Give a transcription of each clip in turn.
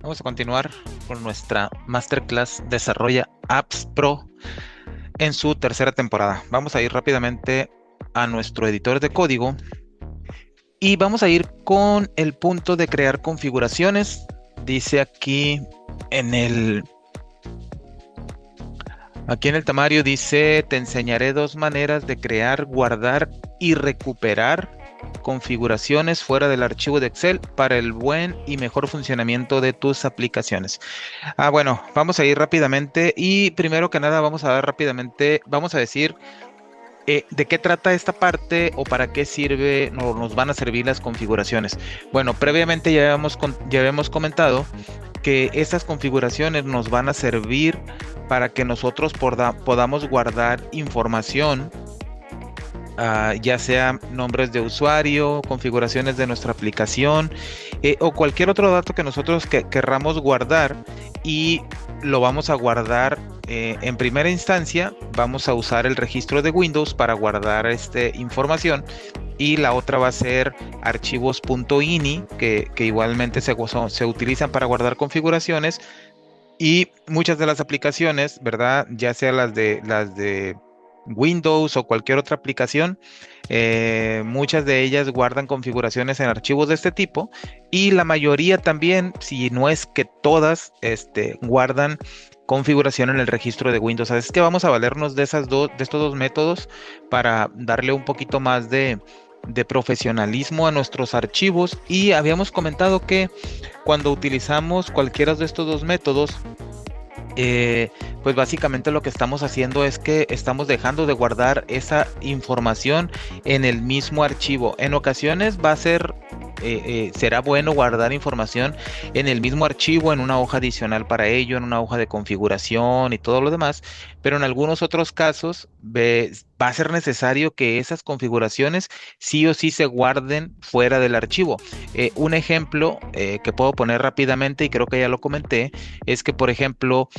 Vamos a continuar con nuestra Masterclass Desarrolla Apps Pro en su tercera temporada. Vamos a ir rápidamente a nuestro editor de código y vamos a ir con el punto de crear configuraciones. Dice aquí en el temario dice, te enseñaré dos maneras de crear, guardar y recuperar configuraciones fuera del archivo de Excel para el buen y mejor funcionamiento de tus aplicaciones. Bueno, vamos a ir rápidamente y primero que nada vamos a decir de qué trata esta parte o para qué sirve o nos van a servir las configuraciones. Bueno, previamente ya habíamos comentado que estas configuraciones nos van a servir para que nosotros podamos guardar información, ya sea nombres de usuario, configuraciones de nuestra aplicación o cualquier otro dato que nosotros querramos guardar, y lo vamos a guardar en primera instancia. Vamos a usar el registro de Windows para guardar esta información, y la otra va a ser archivos.ini que igualmente se utilizan para guardar configuraciones. Y muchas de las aplicaciones, ¿verdad? Ya sea las de Windows o cualquier otra aplicación, muchas de ellas guardan configuraciones en archivos de este tipo, y la mayoría también, si no es que todas, guardan configuración en el registro de Windows. Así es que vamos a valernos de estos dos métodos para darle un poquito más de profesionalismo a nuestros archivos. Y habíamos comentado que cuando utilizamos cualquiera de estos dos métodos, pues básicamente lo que estamos haciendo es que estamos dejando de guardar esa información en el mismo archivo. En ocasiones será bueno guardar información en el mismo archivo, en una hoja adicional para ello, en una hoja de configuración y todo lo demás, pero en algunos otros casos va a ser necesario que esas configuraciones sí o sí se guarden fuera del archivo. Un ejemplo que puedo poner rápidamente, y creo que ya lo comenté, es que, por ejemplo,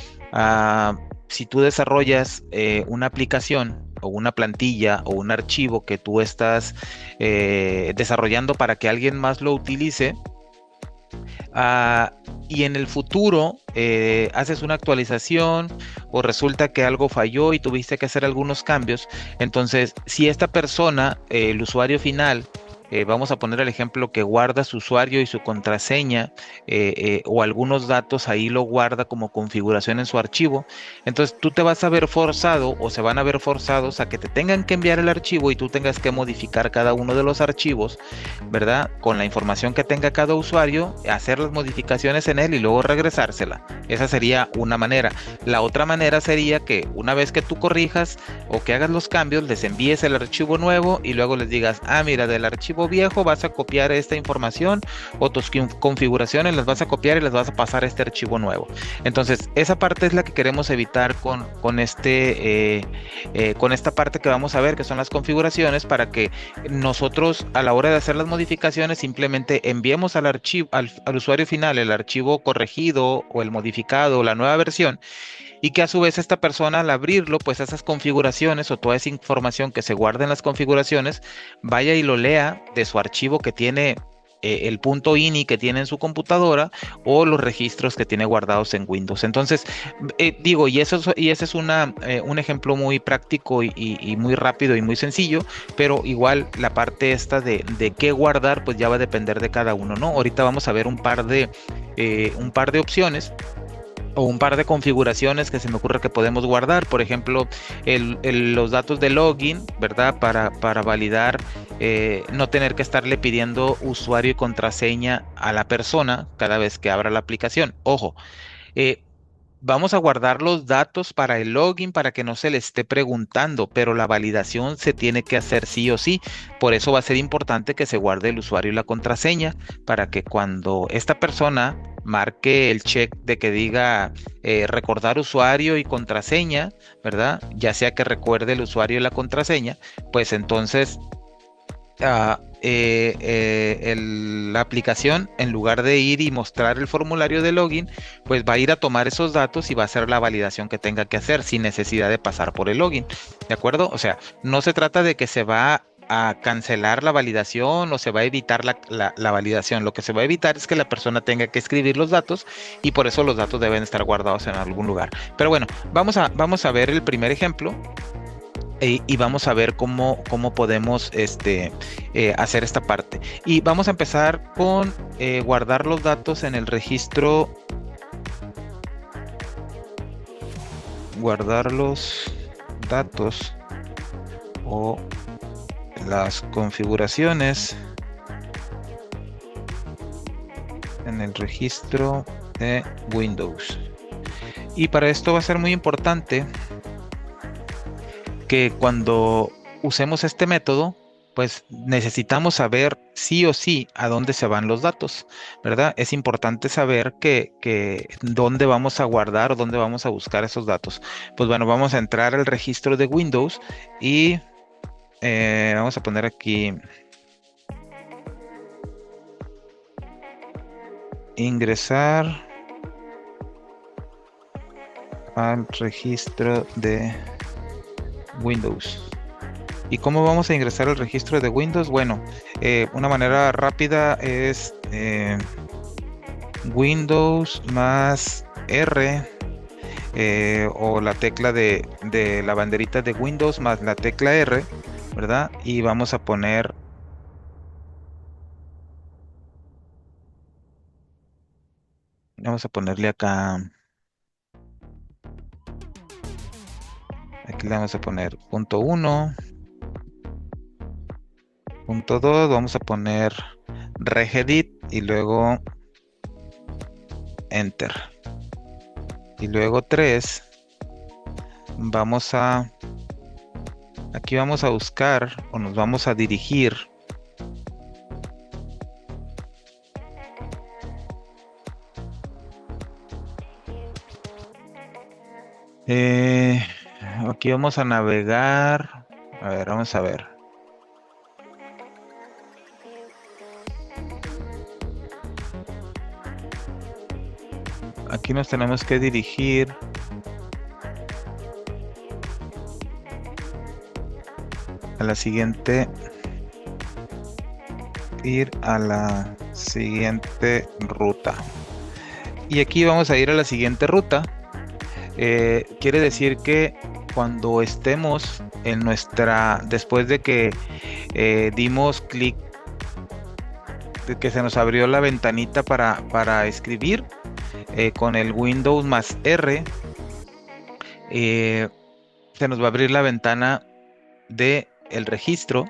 si tú desarrollas una aplicación o una plantilla o un archivo que tú estás desarrollando para que alguien más lo utilice, ah, y en el futuro haces una actualización o resulta que algo falló y tuviste que hacer algunos cambios, entonces si esta persona, el usuario final, vamos a poner el ejemplo que guarda su usuario y su contraseña, o algunos datos ahí lo guarda como configuración en su archivo, entonces tú te vas a ver forzado o se van a ver forzados a que te tengan que enviar el archivo y tú tengas que modificar cada uno de los archivos, ¿verdad? Con la información que tenga cada usuario, hacer las modificaciones en él y luego regresársela. Esa sería una manera. La otra manera sería que una vez que tú corrijas o que hagas los cambios, les envíes el archivo nuevo y luego les digas, mira, del archivo viejo vas a copiar esta información o tus configuraciones las vas a copiar y las vas a pasar a este archivo nuevo. Entonces, esa parte es la que queremos evitar con esta parte que vamos a ver, que son las configuraciones, para que nosotros a la hora de hacer las modificaciones simplemente enviemos al archivo, al usuario final, el archivo corregido o el modificado o la nueva versión, y que a su vez esta persona, al abrirlo, pues esas configuraciones o toda esa información que se guarda en las configuraciones, vaya y lo lea de su archivo que tiene, el punto .ini que tiene en su computadora, o los registros que tiene guardados en Windows. Entonces, y ese es un ejemplo muy práctico y muy rápido y muy sencillo, pero igual la parte esta de qué guardar, pues ya va a depender de cada uno, ¿no? Ahorita vamos a ver un par de opciones o un par de configuraciones que se me ocurre que podemos guardar. Por ejemplo, los datos de login, ¿verdad? Para validar, no tener que estarle pidiendo usuario y contraseña a la persona cada vez que abra la aplicación. Ojo, eh, vamos a guardar los datos para el login para que no se le esté preguntando, pero la validación se tiene que hacer sí o sí. Por eso va a ser importante que se guarde el usuario y la contraseña, para que cuando esta persona marque el check de que diga recordar usuario y contraseña, ¿verdad? Ya sea que recuerde el usuario y la contraseña, pues entonces la aplicación, en lugar de ir y mostrar el formulario de login, pues va a ir a tomar esos datos y va a hacer la validación que tenga que hacer sin necesidad de pasar por el login. ¿De acuerdo? O sea, no se trata de que se va a cancelar la validación o se va a evitar la validación. Lo que se va a evitar es que la persona tenga que escribir los datos y por eso los datos deben estar guardados en algún lugar. Pero bueno, vamos a ver el primer ejemplo. Y vamos a ver cómo podemos hacer esta parte. Y vamos a empezar con guardar los datos en el registro. Guardar los datos o las configuraciones en el registro de Windows. Y para esto va a ser muy importante que cuando usemos este método, pues necesitamos saber sí o sí a dónde se van los datos, ¿verdad? Es importante saber que dónde vamos a guardar o dónde vamos a buscar esos datos. Pues bueno, vamos a entrar al registro de Windows y vamos a poner aquí ingresar al registro de Windows. ¿Y cómo vamos a ingresar al registro de Windows? Bueno, una manera rápida es Windows más R o la tecla de la banderita de Windows más la tecla R, ¿verdad? Y vamos a ponerle acá, aquí le vamos a poner punto 1, punto 2, vamos a poner regedit y luego enter. Y luego 3, aquí vamos a buscar o nos vamos a dirigir aquí vamos a navegar. A ver, vamos a ver. Aquí nos tenemos que dirigir a la siguiente, ir a la siguiente ruta. Y aquí vamos a ir a la siguiente ruta. Quiere decir que cuando estemos en después de que dimos clic, de que se nos abrió la ventanita para escribir con el Windows más R, se nos va a abrir la ventana de el registro,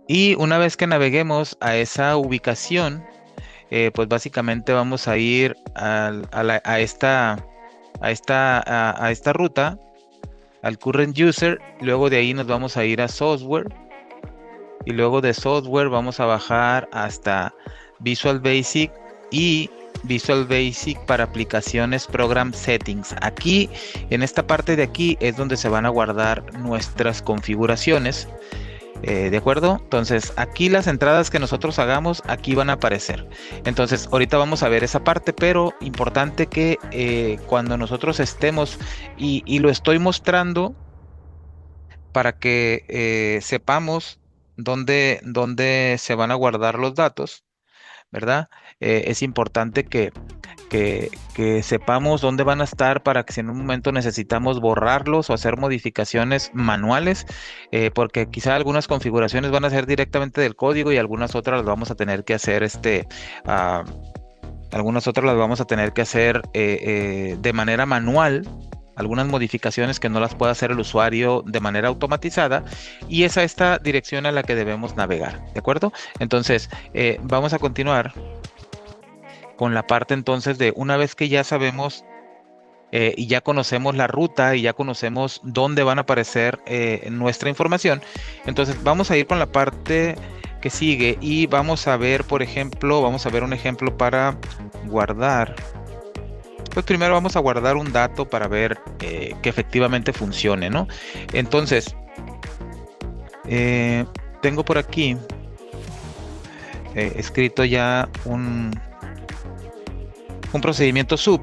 y una vez que naveguemos a esa ubicación, pues básicamente vamos a ir a esta ruta, al current user. Luego de ahí nos vamos a ir a software, y luego de software vamos a bajar hasta Visual Basic y Visual Basic para aplicaciones Program Settings. Aquí, en esta parte de aquí, es donde se van a guardar nuestras configuraciones. ¿De acuerdo? Entonces aquí las entradas que nosotros hagamos aquí van a aparecer. Entonces ahorita vamos a ver esa parte, pero importante que cuando nosotros estemos, y lo estoy mostrando para que sepamos dónde se van a guardar los datos, ¿verdad? Es importante que sepamos dónde van a estar para que si en un momento necesitamos borrarlos o hacer modificaciones manuales, porque quizá algunas configuraciones van a ser directamente del código y algunas otras las vamos a tener que hacer de manera manual. Algunas modificaciones que no las puede hacer el usuario de manera automatizada, y es a esta dirección a la que debemos navegar, ¿de acuerdo? Entonces, vamos a continuar con la parte entonces de una vez que ya sabemos y ya conocemos la ruta y ya conocemos dónde van a aparecer nuestra información. Entonces vamos a ir con la parte que sigue y vamos a ver, por ejemplo, vamos a ver un ejemplo para guardar. Pues primero vamos a guardar un dato para ver que efectivamente funcione, ¿no? Entonces, tengo por aquí escrito ya un procedimiento sub.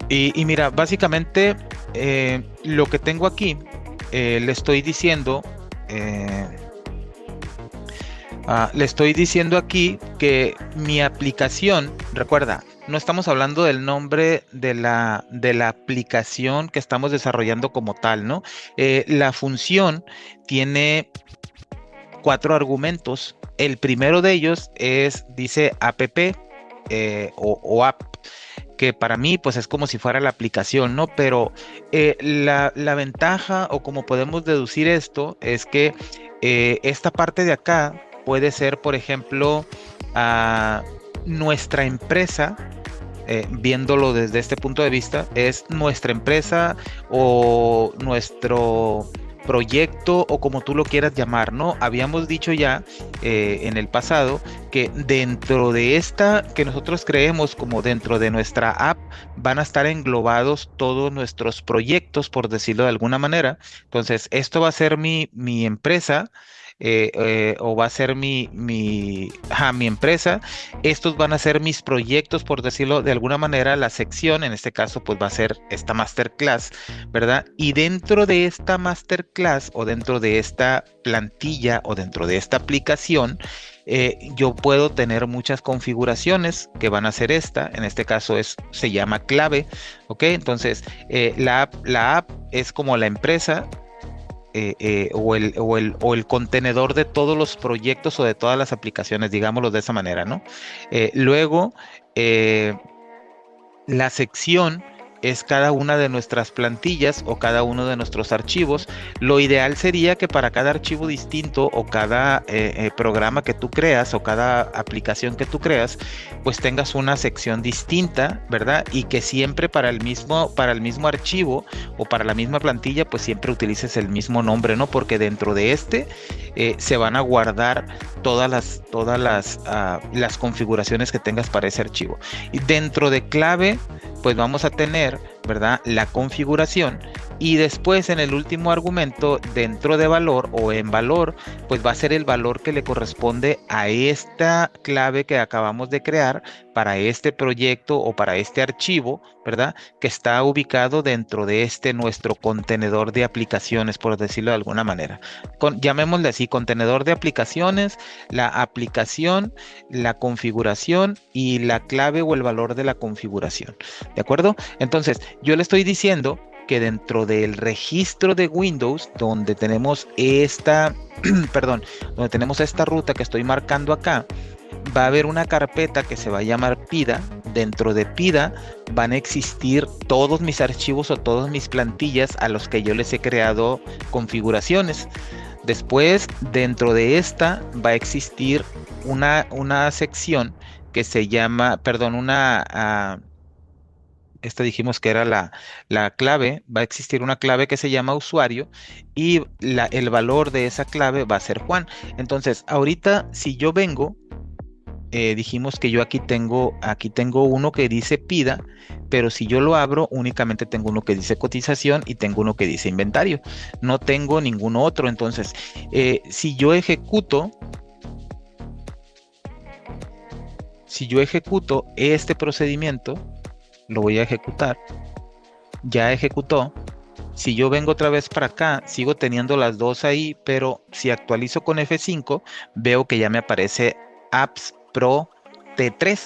Y mira, básicamente lo que tengo aquí, le estoy diciendo Le estoy diciendo aquí que mi aplicación, recuerda, no estamos hablando del nombre de la aplicación que estamos desarrollando como tal, ¿no? La función tiene cuatro argumentos. El primero de ellos dice app o app, que para mí pues es como si fuera la aplicación, ¿no? Pero la ventaja o como podemos deducir esto es que esta parte de acá puede ser, por ejemplo, a nuestra empresa. Viéndolo desde este punto de vista, es nuestra empresa o nuestro proyecto o como tú lo quieras llamar, ¿no? Habíamos dicho ya en el pasado que dentro de esta que nosotros creemos como dentro de nuestra app van a estar englobados todos nuestros proyectos, por decirlo de alguna manera. Entonces, esto va a ser mi empresa. O va a ser mi empresa. Estos van a ser mis proyectos, por decirlo de alguna manera. La sección, en este caso, pues va a ser esta masterclass, ¿verdad? Y dentro de esta masterclass o dentro de esta plantilla o dentro de esta aplicación, yo puedo tener muchas configuraciones que van a ser esta. En este caso se llama clave, ¿ok? Entonces, la app es como la empresa o el contenedor de todos los proyectos o de todas las aplicaciones, digámoslo de esa manera, ¿no? Luego, eh, la sección es cada una de nuestras plantillas o cada uno de nuestros archivos. Lo ideal sería que para cada archivo distinto o cada programa que tú creas o cada aplicación que tú creas, pues tengas una sección distinta, ¿verdad? Y que siempre para el mismo archivo o para la misma plantilla, pues siempre utilices el mismo nombre, ¿no? Porque dentro de se van a guardar todas las configuraciones que tengas para ese archivo. Y dentro de clave, pues vamos a tener, ¿verdad? La configuración y después en el último argumento, dentro de valor o en valor, pues va a ser el valor que le corresponde a esta clave que acabamos de crear para este proyecto o para este archivo, ¿verdad? Que está ubicado dentro de nuestro contenedor de aplicaciones, por decirlo de alguna manera. Llamémosle así, contenedor de aplicaciones, la aplicación, la configuración y la clave o el valor de la configuración. ¿De acuerdo? Entonces, yo le estoy diciendo que dentro del registro de Windows, donde tenemos perdón, donde tenemos esta ruta que estoy marcando acá, va a haber una carpeta que se va a llamar PIDA. Dentro de PIDA van a existir todos mis archivos o todas mis plantillas a los que yo les he creado configuraciones. Después, dentro de esta va a existir una sección que se llama, perdón, esta dijimos que era la clave. Va a existir una clave que se llama usuario y el valor de esa clave va a ser Juan. Entonces, ahorita si yo vengo, dijimos que yo aquí tengo uno que dice pida, pero si yo lo abro, únicamente tengo uno que dice cotización y tengo uno que dice inventario. No tengo ningún otro. Entonces, si yo ejecuto este procedimiento, lo voy a ejecutar. Ya ejecutó. Si yo vengo otra vez para acá, sigo teniendo las dos ahí, pero si actualizo con F5, veo que ya me aparece Apps Pro T3.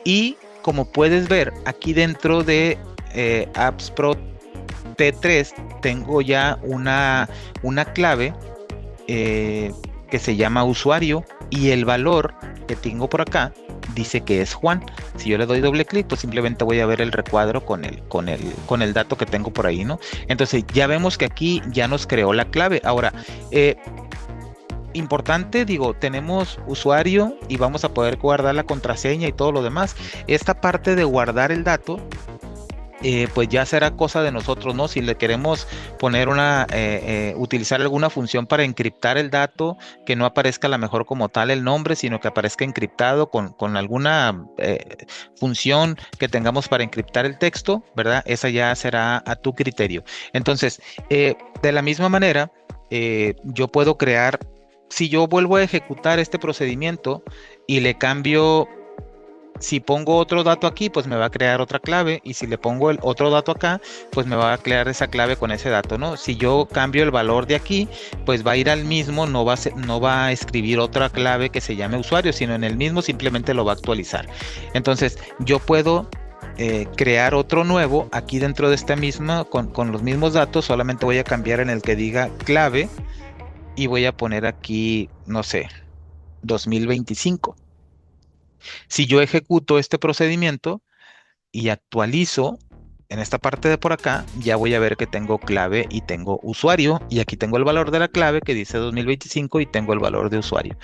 Y como puedes ver, aquí dentro de Apps Pro T3 tengo ya una clave que se llama usuario y el valor que tengo por acá dice que es Juan. Si yo le doy doble clic, pues simplemente voy a ver el recuadro con el dato que tengo por ahí, ¿no? Entonces ya vemos que aquí ya nos creó la clave. Ahora, importante, digo, tenemos usuario y vamos a poder guardar la contraseña y todo lo demás. Esta parte de guardar el dato, pues ya será cosa de nosotros, ¿no? Si le queremos poner utilizar alguna función para encriptar el dato, que no aparezca a lo mejor como tal el nombre, sino que aparezca encriptado con alguna función que tengamos para encriptar el texto, ¿verdad? Esa ya será a tu criterio. Entonces, de la misma manera, yo puedo crear, si yo vuelvo a ejecutar este procedimiento y le cambio si pongo otro dato aquí, pues me va a crear otra clave, y si le pongo el otro dato acá, pues me va a crear esa clave con ese dato, ¿no? Si yo cambio el valor de aquí, pues va a ir al mismo, no va a escribir otra clave que se llame usuario, sino en el mismo simplemente lo va a actualizar. Entonces, yo puedo crear otro nuevo aquí dentro de esta misma, con los mismos datos, solamente voy a cambiar en el que diga clave y voy a poner aquí, no sé, 2025. Si yo ejecuto este procedimiento y actualizo en esta parte de por acá, ya voy a ver que tengo clave y tengo usuario, y aquí tengo el valor de la clave que dice 2025 y tengo el valor de usuario.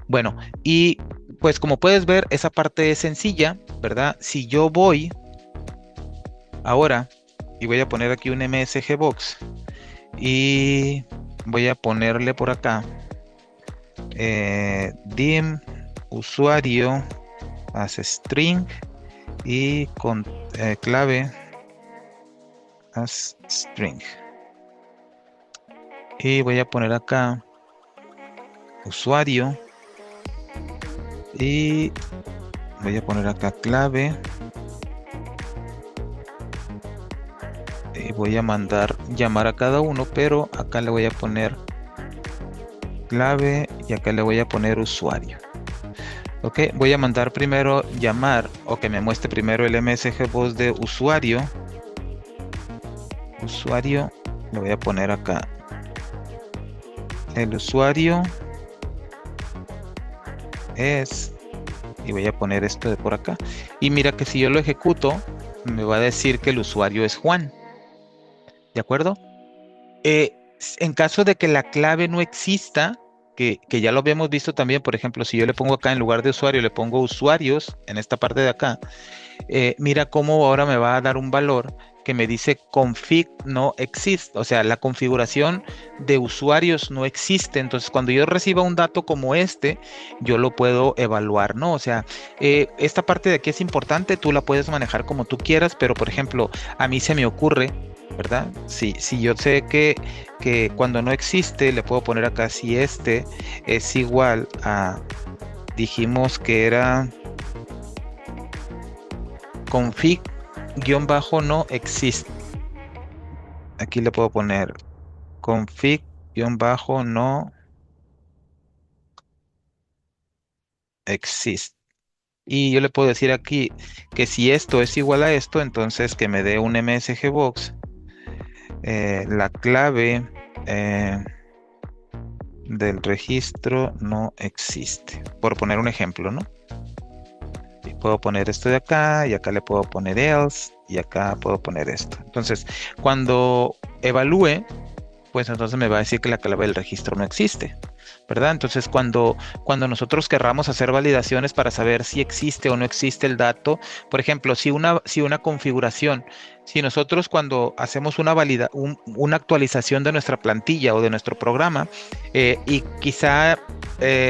Bueno, y pues como puedes ver, esa parte es sencilla, ¿verdad? Si yo voy ahora y voy a poner aquí un MSG Box y voy a ponerle por acá dim usuario as string y con clave as string, y voy a poner acá usuario y voy a poner acá clave y voy a mandar llamar a cada uno, pero acá le voy a poner clave y acá le voy a poner usuario. Ok, voy a mandar primero llamar, o que me muestre primero el MSG voz de usuario. Usuario, le voy a poner acá el usuario es, y voy a poner esto de por acá. Y mira que si yo lo ejecuto, me va a decir que el usuario es Juan. ¿De acuerdo? En caso de que la clave no exista, que ya lo habíamos visto también, por ejemplo, si yo le pongo acá en lugar de usuario, le pongo usuarios en esta parte de acá, mira cómo ahora me va a dar un valor que me dice config no exist, o sea, la configuración de usuarios no existe. Entonces, cuando yo reciba un dato como este, yo lo puedo evaluar, ¿no? O sea, esta parte de aquí es importante, tú la puedes manejar como tú quieras, pero por ejemplo, a mí se me ocurre, ¿verdad? Si yo sé que cuando no existe, le puedo poner acá si este es igual a, dijimos que era config-no existe. Aquí le puedo poner config-no existe. Y yo le puedo decir aquí que si esto es igual a esto, entonces que me dé un MSG box. La clave del registro no existe. Por poner un ejemplo, ¿no? Y puedo poner esto de acá, y acá le puedo poner else, y acá puedo poner esto. Entonces, cuando evalúe, pues entonces me va a decir que la clave del registro no existe, ¿verdad? Entonces, cuando nosotros querramos hacer validaciones para saber si existe o no existe el dato, por ejemplo, si una configuración, si nosotros cuando hacemos una actualización de nuestra plantilla o de nuestro programa, y quizá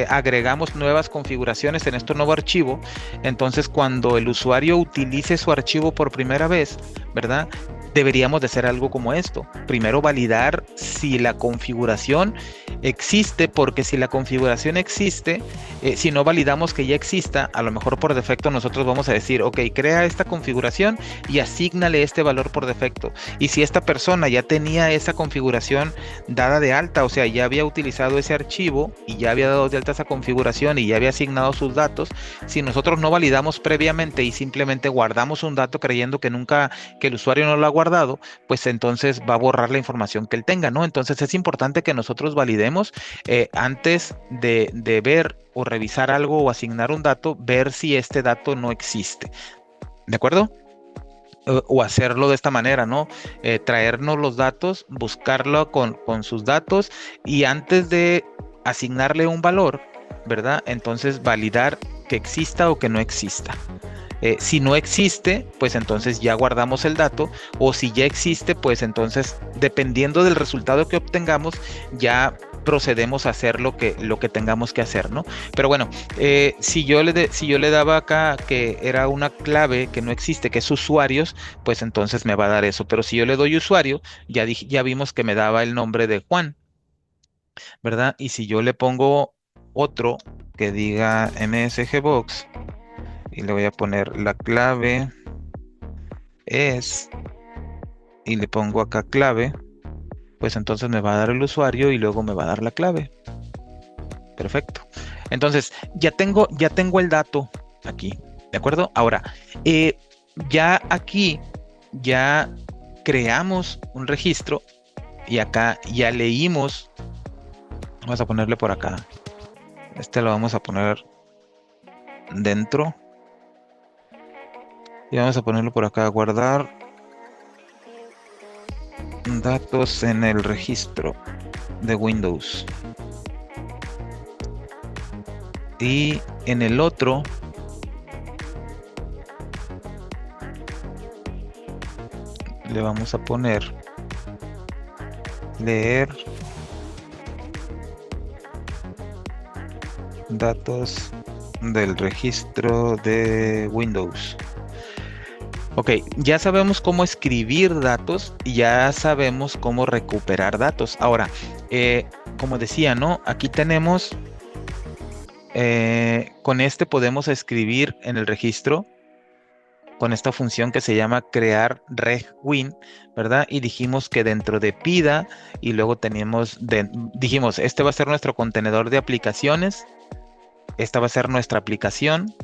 agregamos nuevas configuraciones en este nuevo archivo, entonces cuando el usuario utilice su archivo por primera vez, ¿verdad? Deberíamos de hacer algo como esto. Primero validar si la configuración existe, porque si la configuración existe, si no validamos que ya exista, a lo mejor por defecto nosotros vamos a decir, ok, crea esta configuración y asígnale este valor por defecto. Y si esta persona ya tenía esa configuración dada de alta, o sea, ya había utilizado ese archivo y ya había dado de alta esa configuración y ya había asignado sus datos, si nosotros no validamos previamente y simplemente guardamos un dato creyendo que el usuario no lo ha guardado, pues entonces va a borrar la información que él tenga, ¿no? Entonces es importante que nosotros validemos antes de ver o revisar algo o asignar un dato, ver si este dato no existe. ¿De acuerdo? O hacerlo de esta manera, ¿no? Traernos los datos, buscarlo con sus datos, y antes de asignarle un valor, ¿verdad? Entonces validar que exista o que no exista. Si no existe, pues entonces ya guardamos el dato, o si ya existe, pues entonces, dependiendo del resultado que obtengamos, ya procedemos a hacer lo que tengamos que hacer, ¿no? Pero bueno, si yo le daba acá que era una clave que no existe, que es usuarios, pues entonces me va a dar eso. Pero si yo le doy usuario, ya vimos que me daba el nombre de Juan, ¿verdad? Y si yo le pongo otro que diga MSG Box, y le voy a poner la clave es, y le pongo acá clave, pues entonces me va a dar el usuario y luego me va a dar la clave. Perfecto. Entonces, ya tengo el dato aquí, ¿de acuerdo? Ahora, eh, ya aquí, ya creamos un registro y acá ya leímos, vamos a ponerle por acá, este lo vamos a poner dentro y vamos a ponerlo por acá, guardar datos en el registro de Windows. Y en el otro le vamos a poner leer datos del registro de Windows. Ok, ya sabemos cómo escribir datos y ya sabemos cómo recuperar datos. Ahora, como decía, ¿no? Aquí tenemos, con este podemos escribir en el registro con esta función que se llama crear regwin, ¿verdad? Y dijimos que dentro de PIDA y luego dijimos, este va a ser nuestro contenedor de aplicaciones, esta va a ser nuestra aplicación,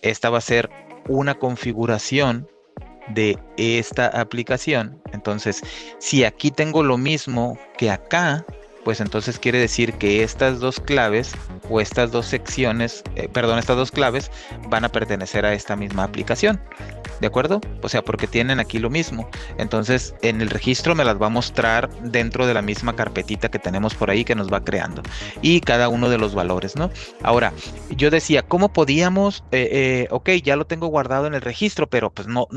esta va a ser una configuración de esta aplicación. Entonces, si aquí tengo lo mismo que acá, pues entonces quiere decir que estas dos claves o estas dos secciones, perdón, estas dos claves van a pertenecer a esta misma aplicación. ¿De acuerdo? O sea, porque tienen aquí lo mismo. Entonces, en el registro me las va a mostrar dentro de la misma carpetita que tenemos por ahí que nos va creando. Y cada uno de los valores, ¿no? Ahora, yo decía, ¿cómo podíamos? Ok, ya lo tengo guardado en el registro, pero pues no,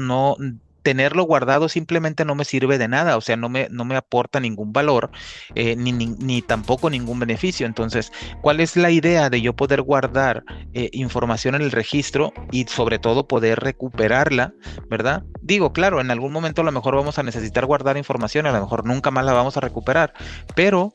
tenerlo guardado simplemente no me sirve de nada, o sea, no me aporta ningún valor, ni tampoco ningún beneficio. Entonces, ¿cuál es la idea de yo poder guardar información en el registro y sobre todo poder recuperarla, ¿verdad? Digo, claro, en algún momento a lo mejor vamos a necesitar guardar información, a lo mejor nunca más la vamos a recuperar, pero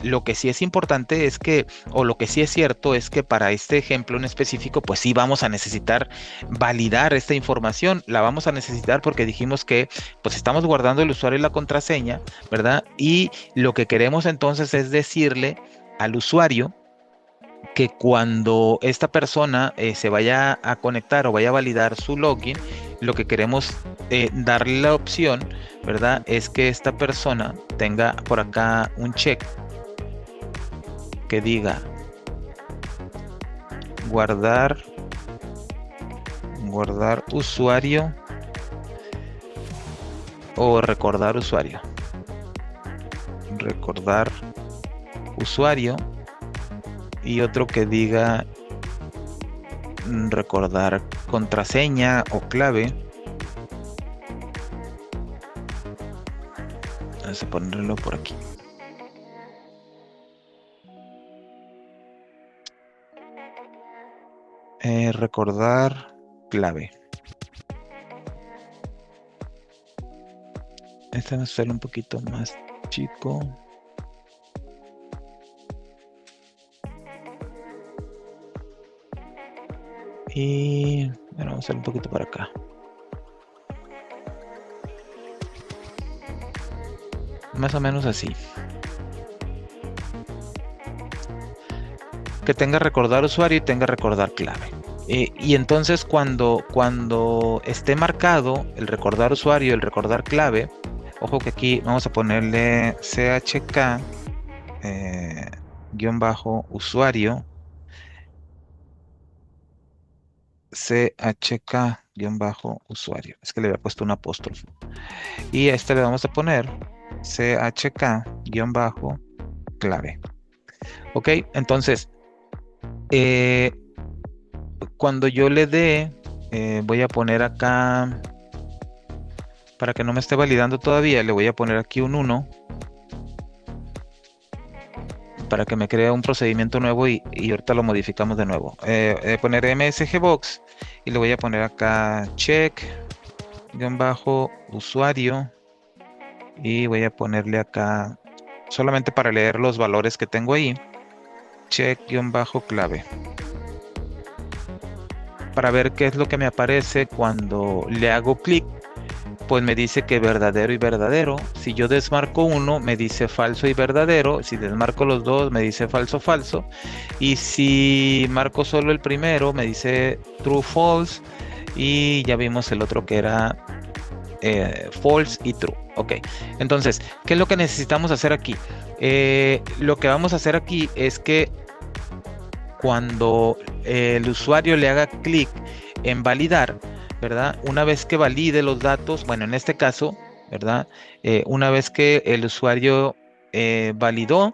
lo que sí es importante es que, o lo que sí es cierto es que para este ejemplo en específico, pues sí vamos a necesitar validar esta información. La vamos a necesitar porque dijimos que pues estamos guardando el usuario y la contraseña, ¿verdad? Y lo que queremos entonces es decirle al usuario que cuando esta persona se vaya a conectar o vaya a validar su login, lo que queremos darle la opción, ¿verdad? Es que esta persona tenga por acá un check que diga guardar usuario o recordar usuario. Recordar usuario y otro que diga recordar contraseña o clave. Vamos a ponerlo por aquí. Recordar clave. Este va a ser un poquito más chico. Y bueno, vamos a hacer un poquito para acá. Más o menos así. Que tenga recordar usuario y tenga recordar clave. Y entonces cuando esté marcado el recordar usuario, el recordar clave, ojo que aquí vamos a ponerle chk guión bajo usuario, chk guión bajo usuario. Es que le había puesto un apóstrofe. Y a este le vamos a poner chk guión bajo clave. Ok, entonces cuando yo le dé, voy a poner acá, para que no me esté validando todavía, le voy a poner aquí un 1 para que me cree un procedimiento nuevo y ahorita lo modificamos de nuevo. Voy a poner msgbox y le voy a poner acá check guión bajo usuario y voy a ponerle acá solamente para leer los valores que tengo ahí, check guión bajo clave. para ver qué es lo que me aparece cuando le hago clic. Pues me dice que verdadero y verdadero. Si yo desmarco uno, me dice falso y verdadero. Si desmarco los dos, me dice falso, falso. Y si marco solo el primero, me dice true, false. Y ya vimos el otro que era false y true. Ok, entonces, ¿qué es lo que necesitamos hacer aquí? Lo que vamos a hacer aquí es que cuando el usuario le haga clic en validar, ¿verdad? Una vez que valide los datos, bueno, en este caso, ¿verdad? Una vez que el usuario validó,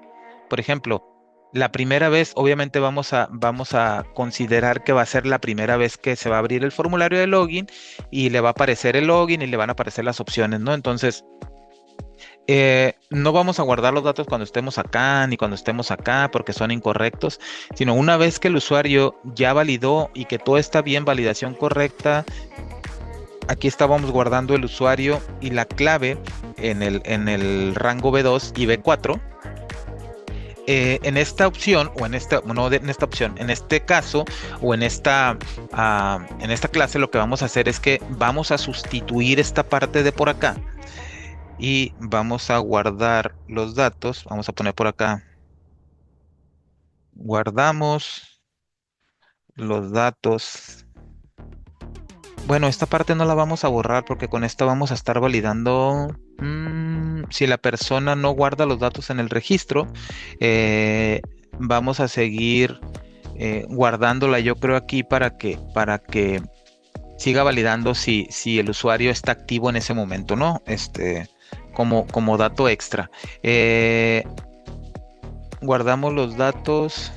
por ejemplo, la primera vez, obviamente vamos a considerar que va a ser la primera vez que se va a abrir el formulario de login y le va a aparecer el login y le van a aparecer las opciones, ¿no? Entonces, no vamos a guardar los datos cuando estemos acá ni cuando estemos acá porque son incorrectos, sino una vez que el usuario ya validó y que todo está bien, validación correcta, aquí estábamos guardando el usuario y la clave en el rango B2 y B4. En esta opción o en esta, no en esta opción, en este caso o en esta clase lo que vamos a hacer es que vamos a sustituir esta parte de por acá y vamos a guardar los datos. Vamos a poner por acá, guardamos los datos. Bueno, esta parte no la vamos a borrar porque con esta vamos a estar validando si la persona no guarda los datos en el registro. Vamos a seguir guardándola, yo creo, aquí para que siga validando si el usuario está activo en ese momento, ¿no? Como dato extra. Guardamos los datos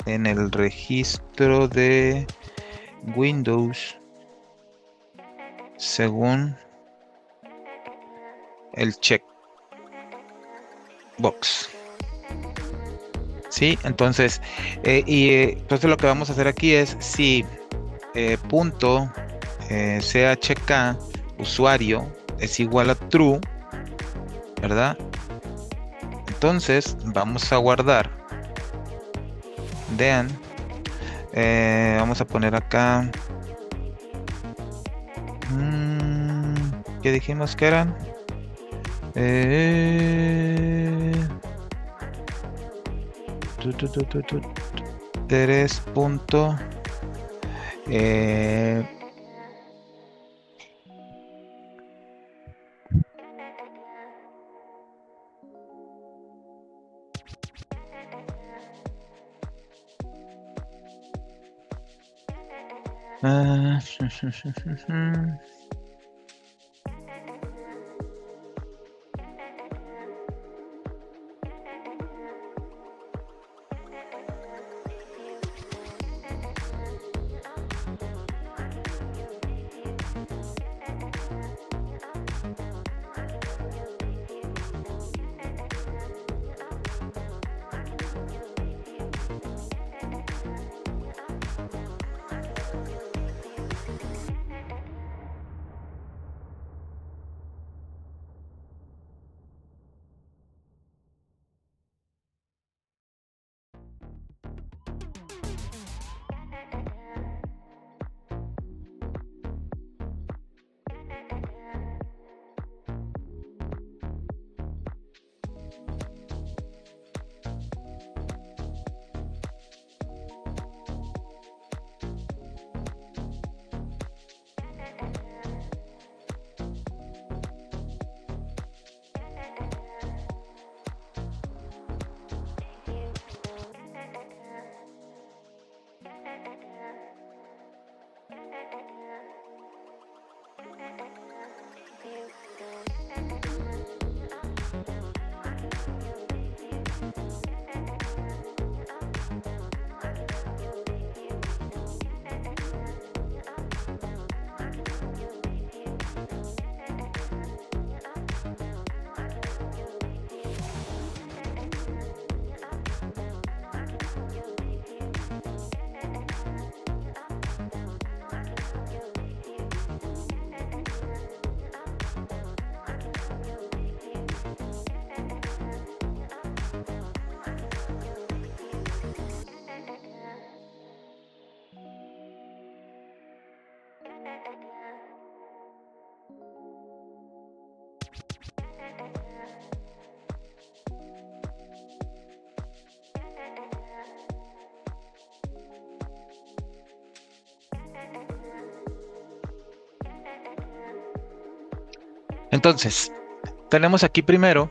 en el registro de Windows según el checkbox. ¿Sí? Entonces, entonces lo que vamos a hacer aquí es si punto chk usuario es igual a true, ¿verdad? Entonces vamos a guardar then vamos a poner acá ¿qué dijimos que eran? Tres punto Entonces, tenemos aquí primero,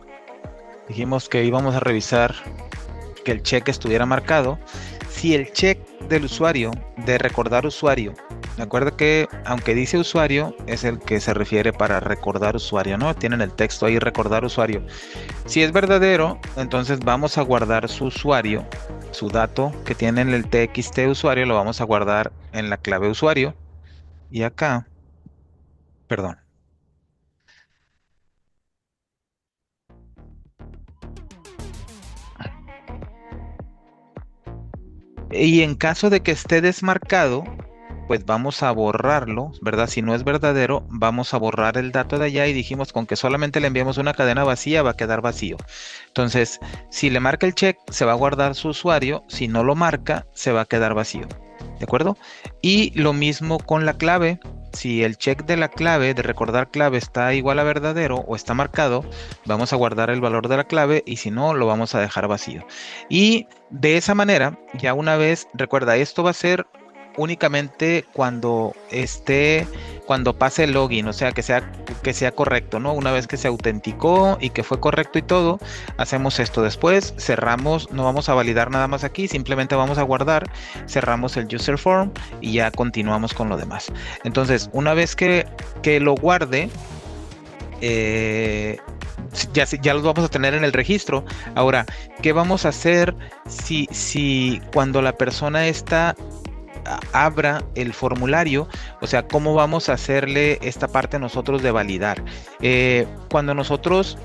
dijimos que íbamos a revisar que el check estuviera marcado. Si el check del usuario, de recordar usuario, recuerda que aunque dice usuario, es el que se refiere para recordar usuario, ¿no? Tienen el texto ahí, recordar usuario. Si es verdadero, entonces vamos a guardar su usuario, su dato que tiene en el txt usuario, lo vamos a guardar en la clave usuario. Y acá, perdón. Y en caso de que esté desmarcado, pues vamos a borrarlo, ¿verdad? Si no es verdadero, vamos a borrar el dato de allá y dijimos con que solamente le enviamos una cadena vacía, va a quedar vacío. Entonces, si le marca el check, se va a guardar su usuario, si no lo marca, se va a quedar vacío. ¿De acuerdo? Y lo mismo con la clave. Si el check de la clave, de recordar clave, está igual a verdadero o está marcado, vamos a guardar el valor de la clave y si no, lo vamos a dejar vacío. Y de esa manera, ya una vez, recuerda, esto va a ser únicamente cuando pase el login, o sea, que sea correcto, ¿no? Una vez que se autenticó y que fue correcto y todo, hacemos esto. Después cerramos, no vamos a validar nada más aquí, simplemente vamos a guardar, cerramos el user form y ya continuamos con lo demás. Entonces, una vez que lo guarde, eh, ya los vamos a tener en el registro. Ahora, ¿qué vamos a hacer si cuando la persona está abra el formulario? O sea, ¿cómo vamos a hacerle esta parte nosotros de validar? Cuando nosotros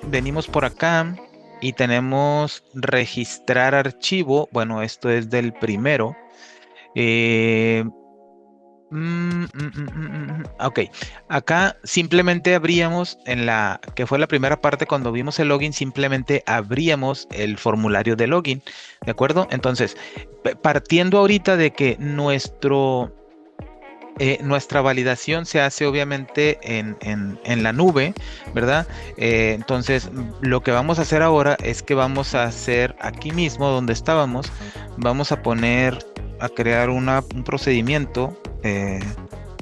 venimos por acá y tenemos registrar archivo, bueno, esto es del primero. eh, Ok, acá simplemente abríamos en la que fue la primera parte cuando vimos el login, simplemente abríamos el formulario de login, ¿de acuerdo? Entonces, partiendo ahorita de que nuestra validación se hace obviamente en la nube, ¿verdad? Entonces, lo que vamos a hacer ahora es que vamos a hacer aquí mismo donde estábamos, vamos a poner, a crear un procedimiento,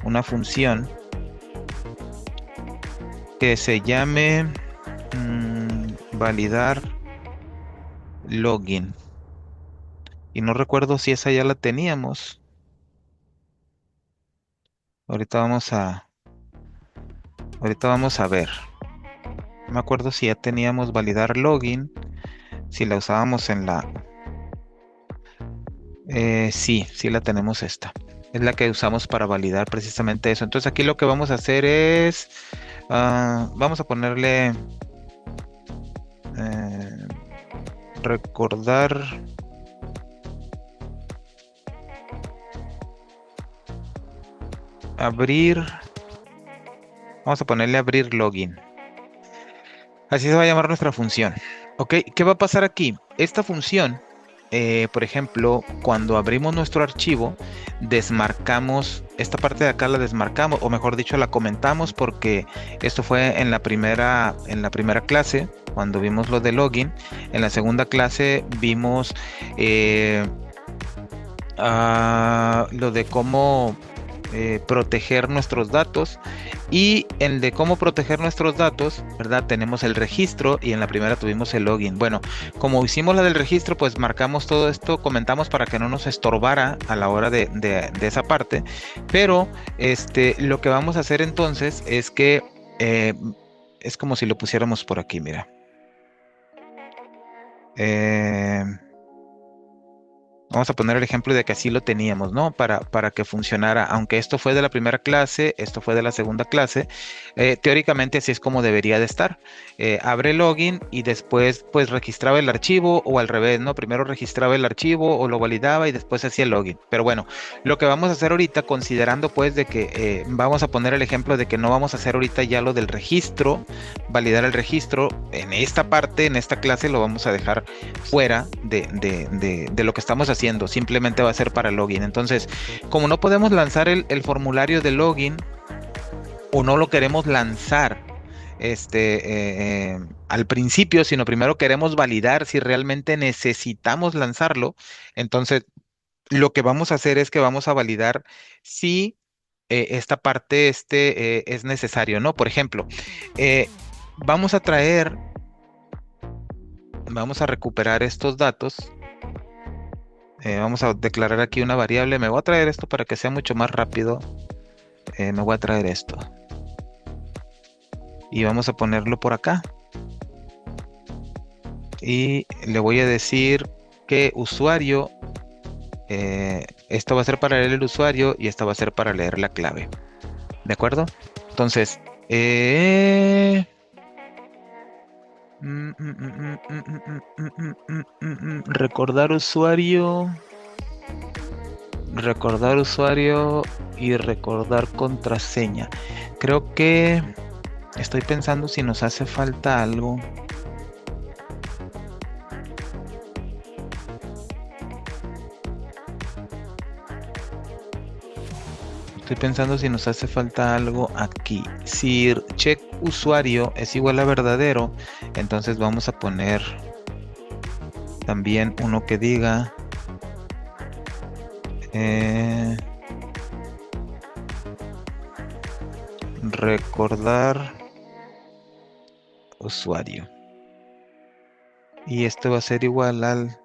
una función que se llame validar login. Y no recuerdo si esa ya la teníamos. Ahorita vamos a, ahorita vamos a ver. No me acuerdo si ya teníamos validar login, si la usábamos en la... sí, sí la tenemos esta. Es la que usamos para validar precisamente eso. Entonces aquí lo que vamos a hacer es, vamos a ponerle eh, recordar, abrir, vamos a ponerle abrir login. Así se va a llamar nuestra función. ¿Ok? ¿Qué va a pasar aquí? Esta función, por ejemplo, cuando abrimos nuestro archivo, desmarcamos, esta parte de acá la desmarcamos, o mejor dicho, la comentamos porque esto fue en la primera clase, cuando vimos lo de login. En la segunda clase vimos eh, lo de cómo proteger nuestros datos y el de cómo proteger nuestros datos, ¿verdad? Tenemos el registro y en la primera tuvimos el login. Bueno, como hicimos la del registro, pues marcamos todo esto, comentamos para que no nos estorbara a la hora de esa parte, pero lo que vamos a hacer entonces es que es como si lo pusiéramos por aquí, mira. Eh, Vamos a poner el ejemplo de que así lo teníamos, ¿no? Para que funcionara. Aunque esto fue de la primera clase, esto fue de la segunda clase, teóricamente así es como debería de estar. Abre login y después pues registraba el archivo o al revés, ¿no? Primero registraba el archivo o lo validaba y después hacía el login. Pero bueno, lo que vamos a hacer ahorita, considerando pues de que vamos a poner el ejemplo de que no vamos a hacer ahorita ya lo del registro, validar el registro, en esta parte, en esta clase lo vamos a dejar fuera de lo que estamos haciendo, simplemente va a ser para login. Entonces, como no podemos lanzar el formulario de login o no lo queremos lanzar al principio, sino primero queremos validar si realmente necesitamos lanzarlo, entonces lo que vamos a hacer es que vamos a validar si esta parte es necesario, ¿no? Por ejemplo, eh, vamos a traer, vamos a recuperar estos datos. Vamos a declarar aquí una variable. Me voy a traer esto para que sea mucho más rápido. Me voy a traer esto. Y vamos a ponerlo por acá. Y le voy a decir que usuario, esto va a ser para leer el usuario y esto va a ser para leer la clave. ¿De acuerdo? Entonces, recordar usuario y recordar contraseña. Creo que estoy pensando si nos hace falta algo. Estoy pensando si nos hace falta algo aquí. Si check usuario es igual a verdadero, entonces vamos a poner también uno que diga recordar usuario. Y esto va a ser igual al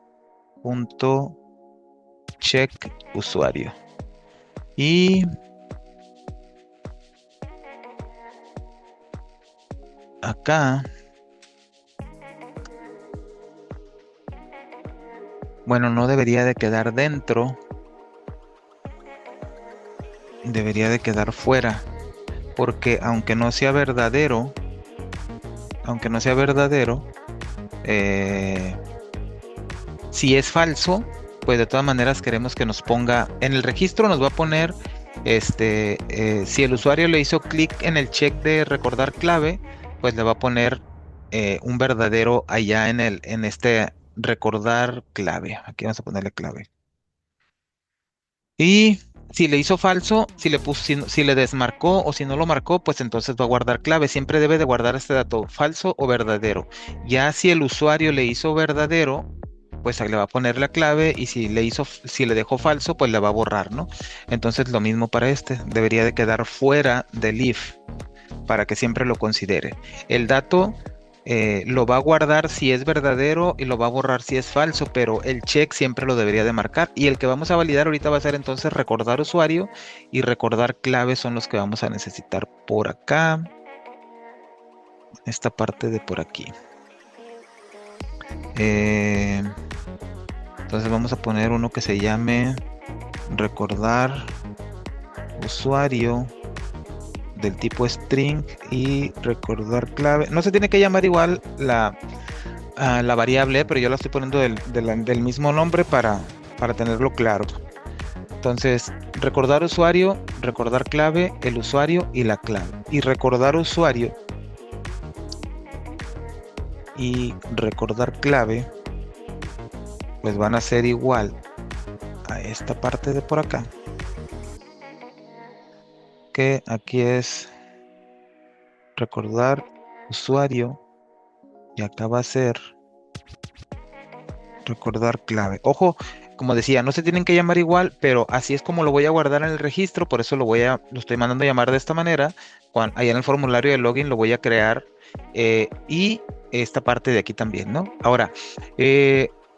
punto check usuario. Y acá, bueno, no debería de quedar dentro, debería de quedar fuera, porque aunque no sea verdadero, si es falso, pues de todas maneras queremos que nos ponga, en el registro nos va a poner, si el usuario le hizo clic en el check de recordar clave, pues le va a poner un verdadero allá en este recordar clave. Aquí vamos a ponerle clave. Y si le hizo falso, si le puso, si le desmarcó o si no lo marcó, pues entonces va a guardar clave. Siempre debe de guardar este dato falso o verdadero. Ya si el usuario le hizo verdadero, pues ahí le va a poner la clave y si le dejó falso, pues le va a borrar, ¿no? Entonces lo mismo para este, debería de quedar fuera del if para que siempre lo considere. El dato lo va a guardar si es verdadero y lo va a borrar si es falso, pero el check siempre lo debería de marcar. Y el que vamos a validar ahorita va a ser entonces recordar usuario y recordar clave son los que vamos a necesitar por acá. Esta parte de por aquí. Entonces vamos a poner uno que se llame recordar usuario del tipo string y recordar clave. No se tiene que llamar igual la variable, pero yo la estoy poniendo del mismo nombre para tenerlo claro. Entonces, recordar usuario, recordar clave, el usuario y la clave. Y recordar usuario y recordar clave, pues van a ser igual a esta parte de por acá. Que aquí es recordar usuario y acá va a ser recordar clave. Ojo, como decía, no se tienen que llamar igual, pero así es como lo voy a guardar en el registro, por eso lo estoy mandando a llamar de esta manera. Allá en el formulario de login lo voy a crear y esta parte de aquí también, ¿no? Ahora,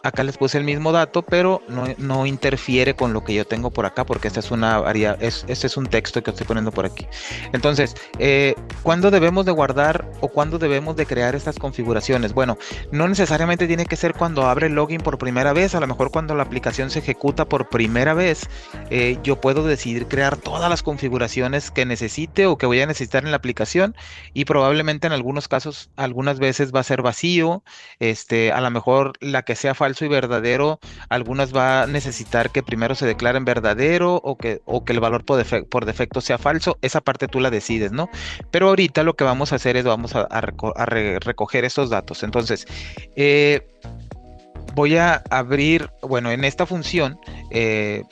acá les puse el mismo dato, pero no interfiere con lo que yo tengo por acá, porque esta es una este es un texto que estoy poniendo por aquí. Entonces, ¿cuándo debemos de guardar o cuándo debemos de crear estas configuraciones? Bueno, no necesariamente tiene que ser cuando abre el login por primera vez, a lo mejor cuando la aplicación se ejecuta por primera vez, yo puedo decidir crear todas las configuraciones que necesite o que voy a necesitar en la aplicación y probablemente en algunos casos, algunas veces va a ser vacío, a lo mejor la que sea falso y verdadero, algunas va a necesitar que primero se declaren verdadero o que el valor por defecto sea falso, esa parte tú la decides, ¿no? Pero ahorita lo que vamos a hacer es vamos a recoger esos datos. Entonces, voy a abrir, bueno, en esta función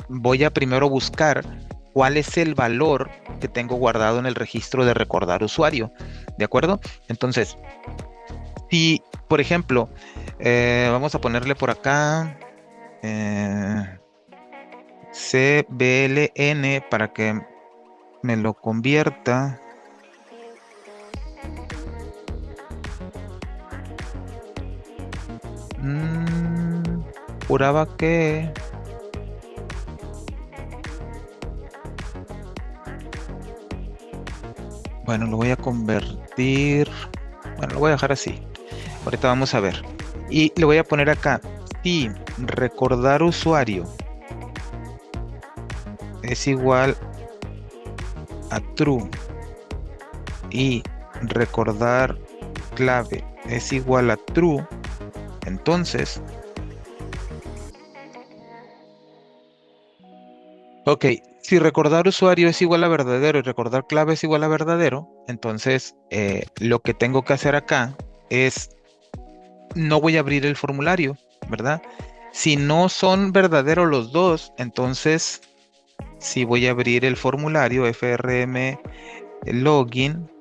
voy a primero buscar cuál es el valor que tengo guardado en el registro de recordar usuario, ¿de acuerdo? Entonces, si, por ejemplo, vamos a ponerle por acá CBLN para que me lo convierta. Juraba que... Bueno, lo voy a convertir. Bueno, lo voy a dejar así. Ahorita vamos a ver. Y le voy a poner acá. Si recordar usuario es igual a true y recordar clave es igual a true, entonces, ok, si recordar usuario es igual a verdadero y recordar clave es igual a verdadero, entonces lo que tengo que hacer acá es, no voy a abrir el formulario, ¿verdad? Si no son verdaderos los dos, entonces sí voy a abrir el formulario frm login.show,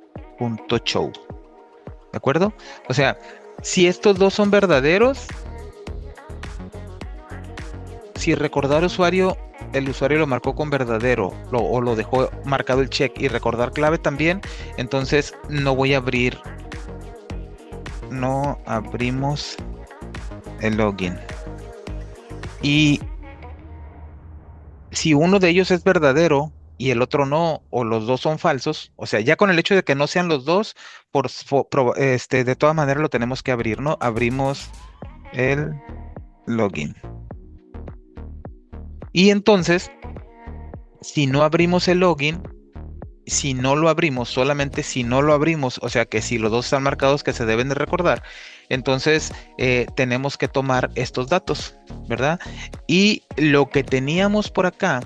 ¿de acuerdo? O sea, si estos dos son verdaderos, si recordar usuario, el usuario lo marcó con verdadero o lo dejó marcado el check y recordar clave también, entonces no voy a abrir, no abrimos el login. Y si uno de ellos es verdadero y el otro no, o los dos son falsos, o sea, ya con el hecho de que no sean los dos, de todas maneras lo tenemos que abrir, ¿no? Abrimos el login. Y entonces, si no abrimos el login, si no lo abrimos, solamente si no lo abrimos, o sea que si los dos están marcados que se deben de recordar, entonces tenemos que tomar estos datos, ¿verdad? Y lo que teníamos por acá,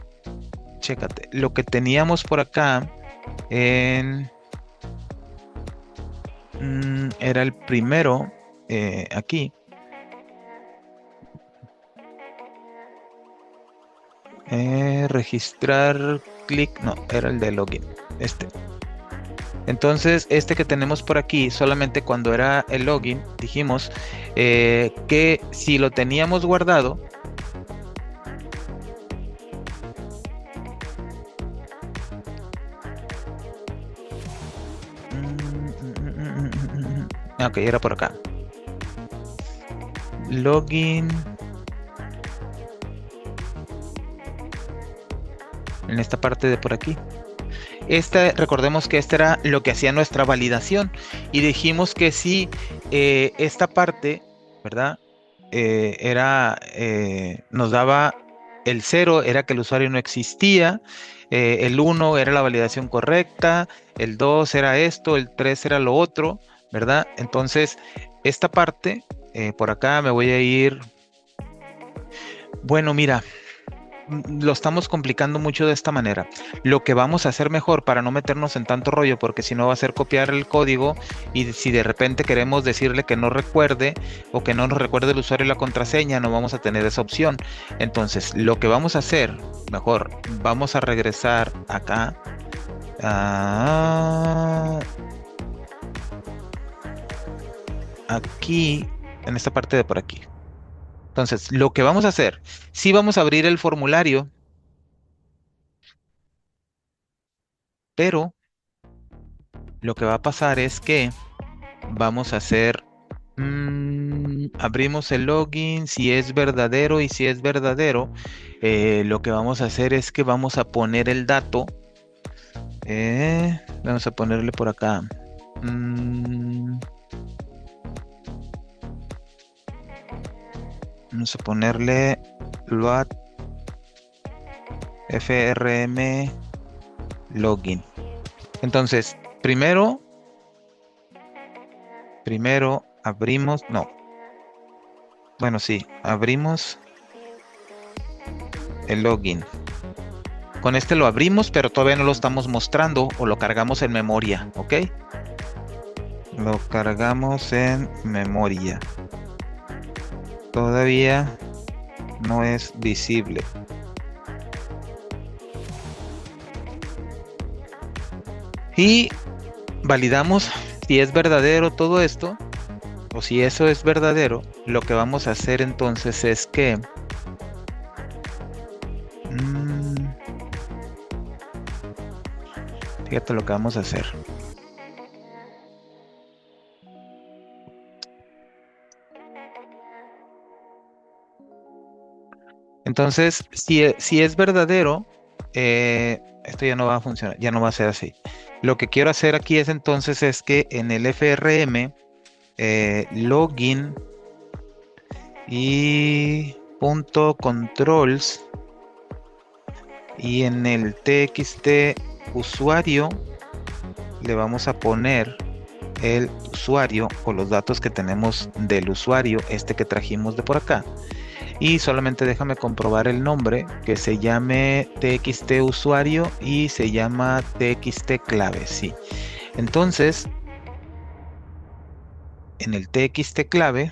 chécate, lo que teníamos por acá era el primero, aquí. Registrar clic, no, era el de login, entonces este que tenemos por aquí, solamente cuando era el login, dijimos que si lo teníamos guardado, ok, era por acá, login, en esta parte de por aquí. Recordemos que este era lo que hacía nuestra validación y dijimos que si esta parte, ¿verdad? Nos daba el 0, era que el usuario no existía, el 1 era la validación correcta, el 2 era esto, el 3 era lo otro, ¿verdad? Entonces, esta parte, por acá me voy a ir. Bueno, mira, lo estamos complicando mucho de esta manera. Lo que vamos a hacer mejor para no meternos en tanto rollo, porque si no va a ser copiar el código y si de repente queremos decirle que no recuerde o que no nos recuerde el usuario y la contraseña, no vamos a tener esa opción. Entonces, lo que vamos a hacer mejor, vamos a regresar acá. Aquí, en esta parte de por aquí. Entonces, lo que vamos a hacer, sí vamos a abrir el formulario, pero lo que va a pasar es que vamos a hacer, abrimos el login, si es verdadero y si es verdadero, lo que vamos a hacer es que vamos a poner el dato, vamos a ponerle por acá. Vamos a ponerle load frm login. Entonces, primero abrimos, no. Bueno, sí, abrimos el login. Con este lo abrimos, pero todavía no lo estamos mostrando o lo cargamos en memoria, ¿ok? Lo cargamos en memoria. Todavía no es visible. Y validamos si es verdadero todo esto, o si eso es verdadero. Lo que vamos a hacer entonces es que Fíjate lo que vamos a hacer. Entonces, si es verdadero, esto ya no va a funcionar, ya no va a ser así. Lo que quiero hacer aquí es entonces es que en el FRM login y punto controls y en el txt usuario le vamos a poner el usuario o los datos que tenemos del usuario, este que trajimos de por acá. Y solamente déjame comprobar el nombre, que se llame txt usuario y se llama txt clave, sí. Entonces, en el txt clave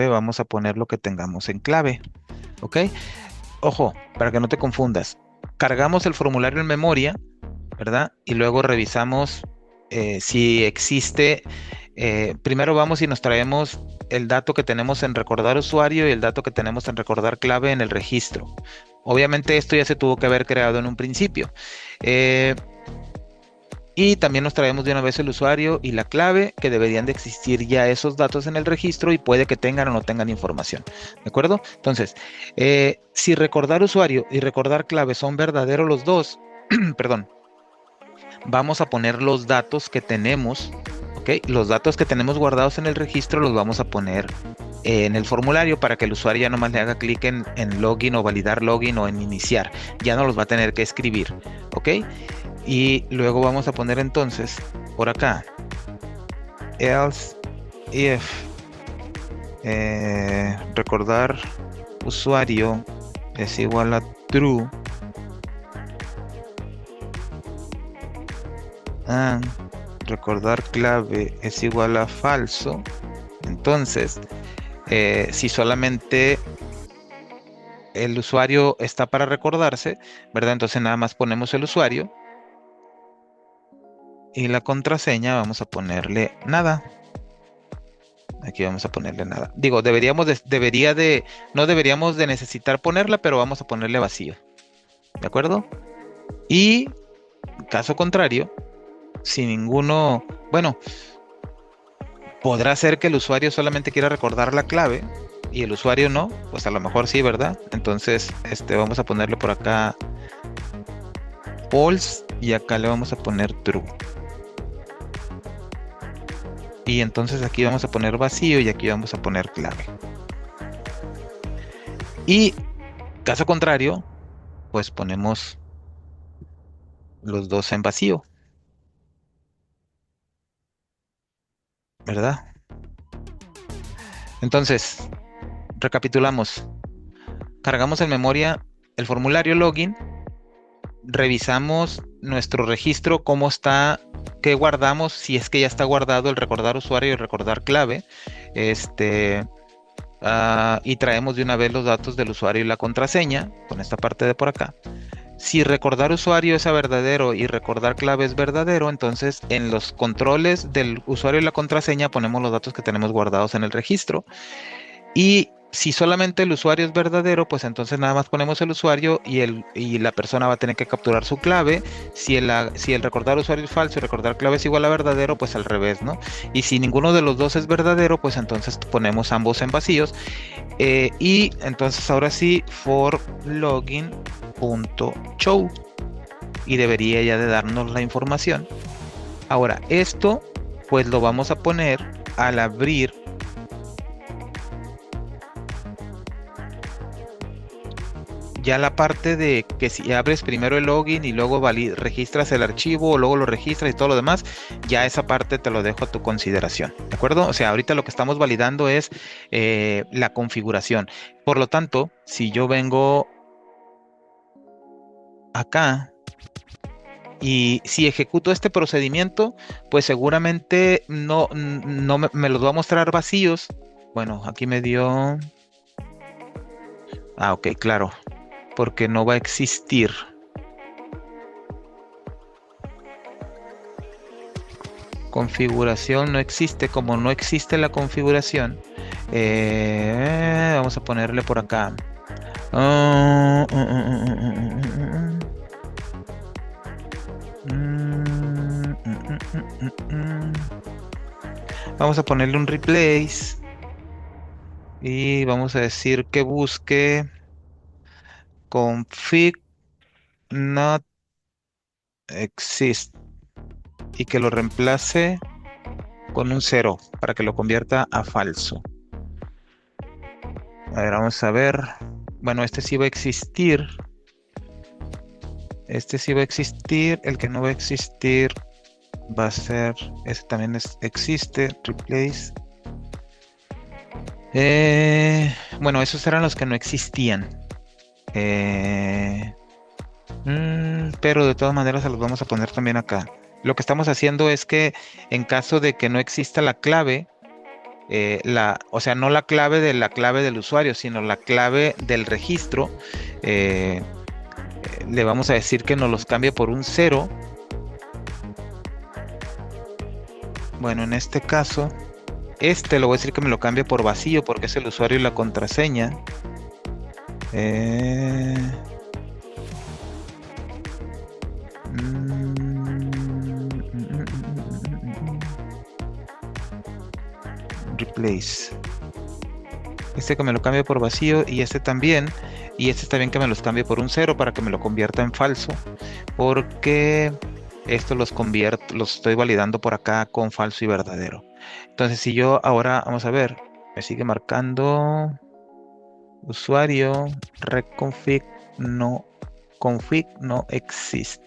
vamos a poner lo que tengamos en clave, ¿ok? Ojo, para que no te confundas. Cargamos el formulario en memoria, ¿verdad? Y luego revisamos si existe. Primero vamos y nos traemos el dato que tenemos en recordar usuario y el dato que tenemos en recordar clave en el registro. Obviamente esto ya se tuvo que haber creado en un principio. Y también nos traemos de una vez el usuario y la clave, que deberían de existir ya esos datos en el registro y puede que tengan o no tengan información. ¿De acuerdo? Entonces, si recordar usuario y recordar clave son verdaderos los dos, perdón, vamos a poner los datos que tenemos, ¿ok? Los datos que tenemos guardados en el registro los vamos a poner en el formulario para que el usuario ya nomás le haga clic en login o validar login o en iniciar. Ya no los va a tener que escribir, ¿ok? Y luego vamos a poner entonces por acá else if recordar usuario es igual a true and recordar clave es igual a falso. Entonces, si solamente el usuario está para recordarse, ¿verdad? Entonces nada más ponemos el usuario y la contraseña vamos a ponerle nada. Aquí vamos a ponerle nada. Digo, no deberíamos de necesitar ponerla, pero vamos a ponerle vacío. ¿De acuerdo? Y caso contrario, si ninguno, bueno, podrá ser que el usuario solamente quiera recordar la clave y el usuario no, pues a lo mejor sí, ¿verdad? Entonces, vamos a ponerle por acá false y acá le vamos a poner true. Y entonces aquí vamos a poner vacío y aquí vamos a poner clave. Y caso contrario, pues ponemos los dos en vacío, ¿verdad? Entonces, recapitulamos. Cargamos en memoria el formulario login, revisamos nuestro registro, cómo está, qué guardamos, si es que ya está guardado el recordar usuario y el recordar clave, y traemos de una vez los datos del usuario y la contraseña, con esta parte de por acá. Si recordar usuario es verdadero y recordar clave es verdadero, entonces en los controles del usuario y la contraseña ponemos los datos que tenemos guardados en el registro. Y si solamente el usuario es verdadero, pues entonces nada más ponemos el usuario y la persona va a tener que capturar su clave. Si el recordar usuario es falso y recordar clave es igual a verdadero, pues al revés, ¿no? Y si ninguno de los dos es verdadero, pues entonces ponemos ambos en vacíos. Y entonces ahora sí, for login.show. Y debería ya de darnos la información. Ahora, esto pues lo vamos a poner al abrir ya la parte de que si abres primero el login y luego registras el archivo o luego lo registras y todo lo demás, ya esa parte te lo dejo a tu consideración, ¿de acuerdo? O sea, ahorita lo que estamos validando es la configuración. Por lo tanto, si yo vengo acá y si ejecuto este procedimiento, pues seguramente no me los va a mostrar vacíos. Bueno, aquí me dio... Ah, ok, claro. Porque no va a existir. Configuración no existe. Como no existe la configuración, vamos a ponerle por acá Ah, mm, Vamos a ponerle un replace y vamos a decir que busque config not exist y que lo reemplace con un 0 para que lo convierta a falso. A ver, vamos a ver. Bueno, este sí va a existir. Este sí va a existir. El que no va a existir va a ser. Este también existe. Replace. Bueno, esos eran los que no existían. Pero de todas maneras se los vamos a poner también acá. Lo que estamos haciendo es que en caso de que no exista la clave, o sea, no la clave de la clave del usuario, sino la clave del registro, eh, le vamos a decir que nos los cambie por un 0. Bueno, en este caso, este lo voy a decir que me lo cambie por vacío porque es el usuario y la contraseña. Eh, Replace. Este que me lo cambie por vacío y este también. Y este también que me los cambie por un 0 para que me lo convierta en falso. Porque esto los estoy validando por acá con falso y verdadero. Entonces, si yo ahora, vamos a ver, me sigue marcando usuario, config no exist.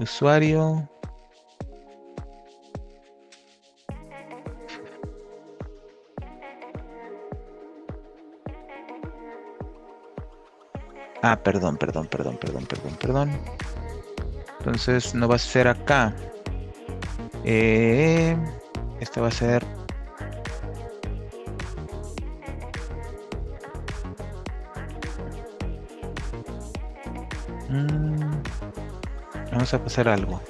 Usuario. Perdón. Entonces no va a ser acá. Este va a ser. Vamos a pasar algo.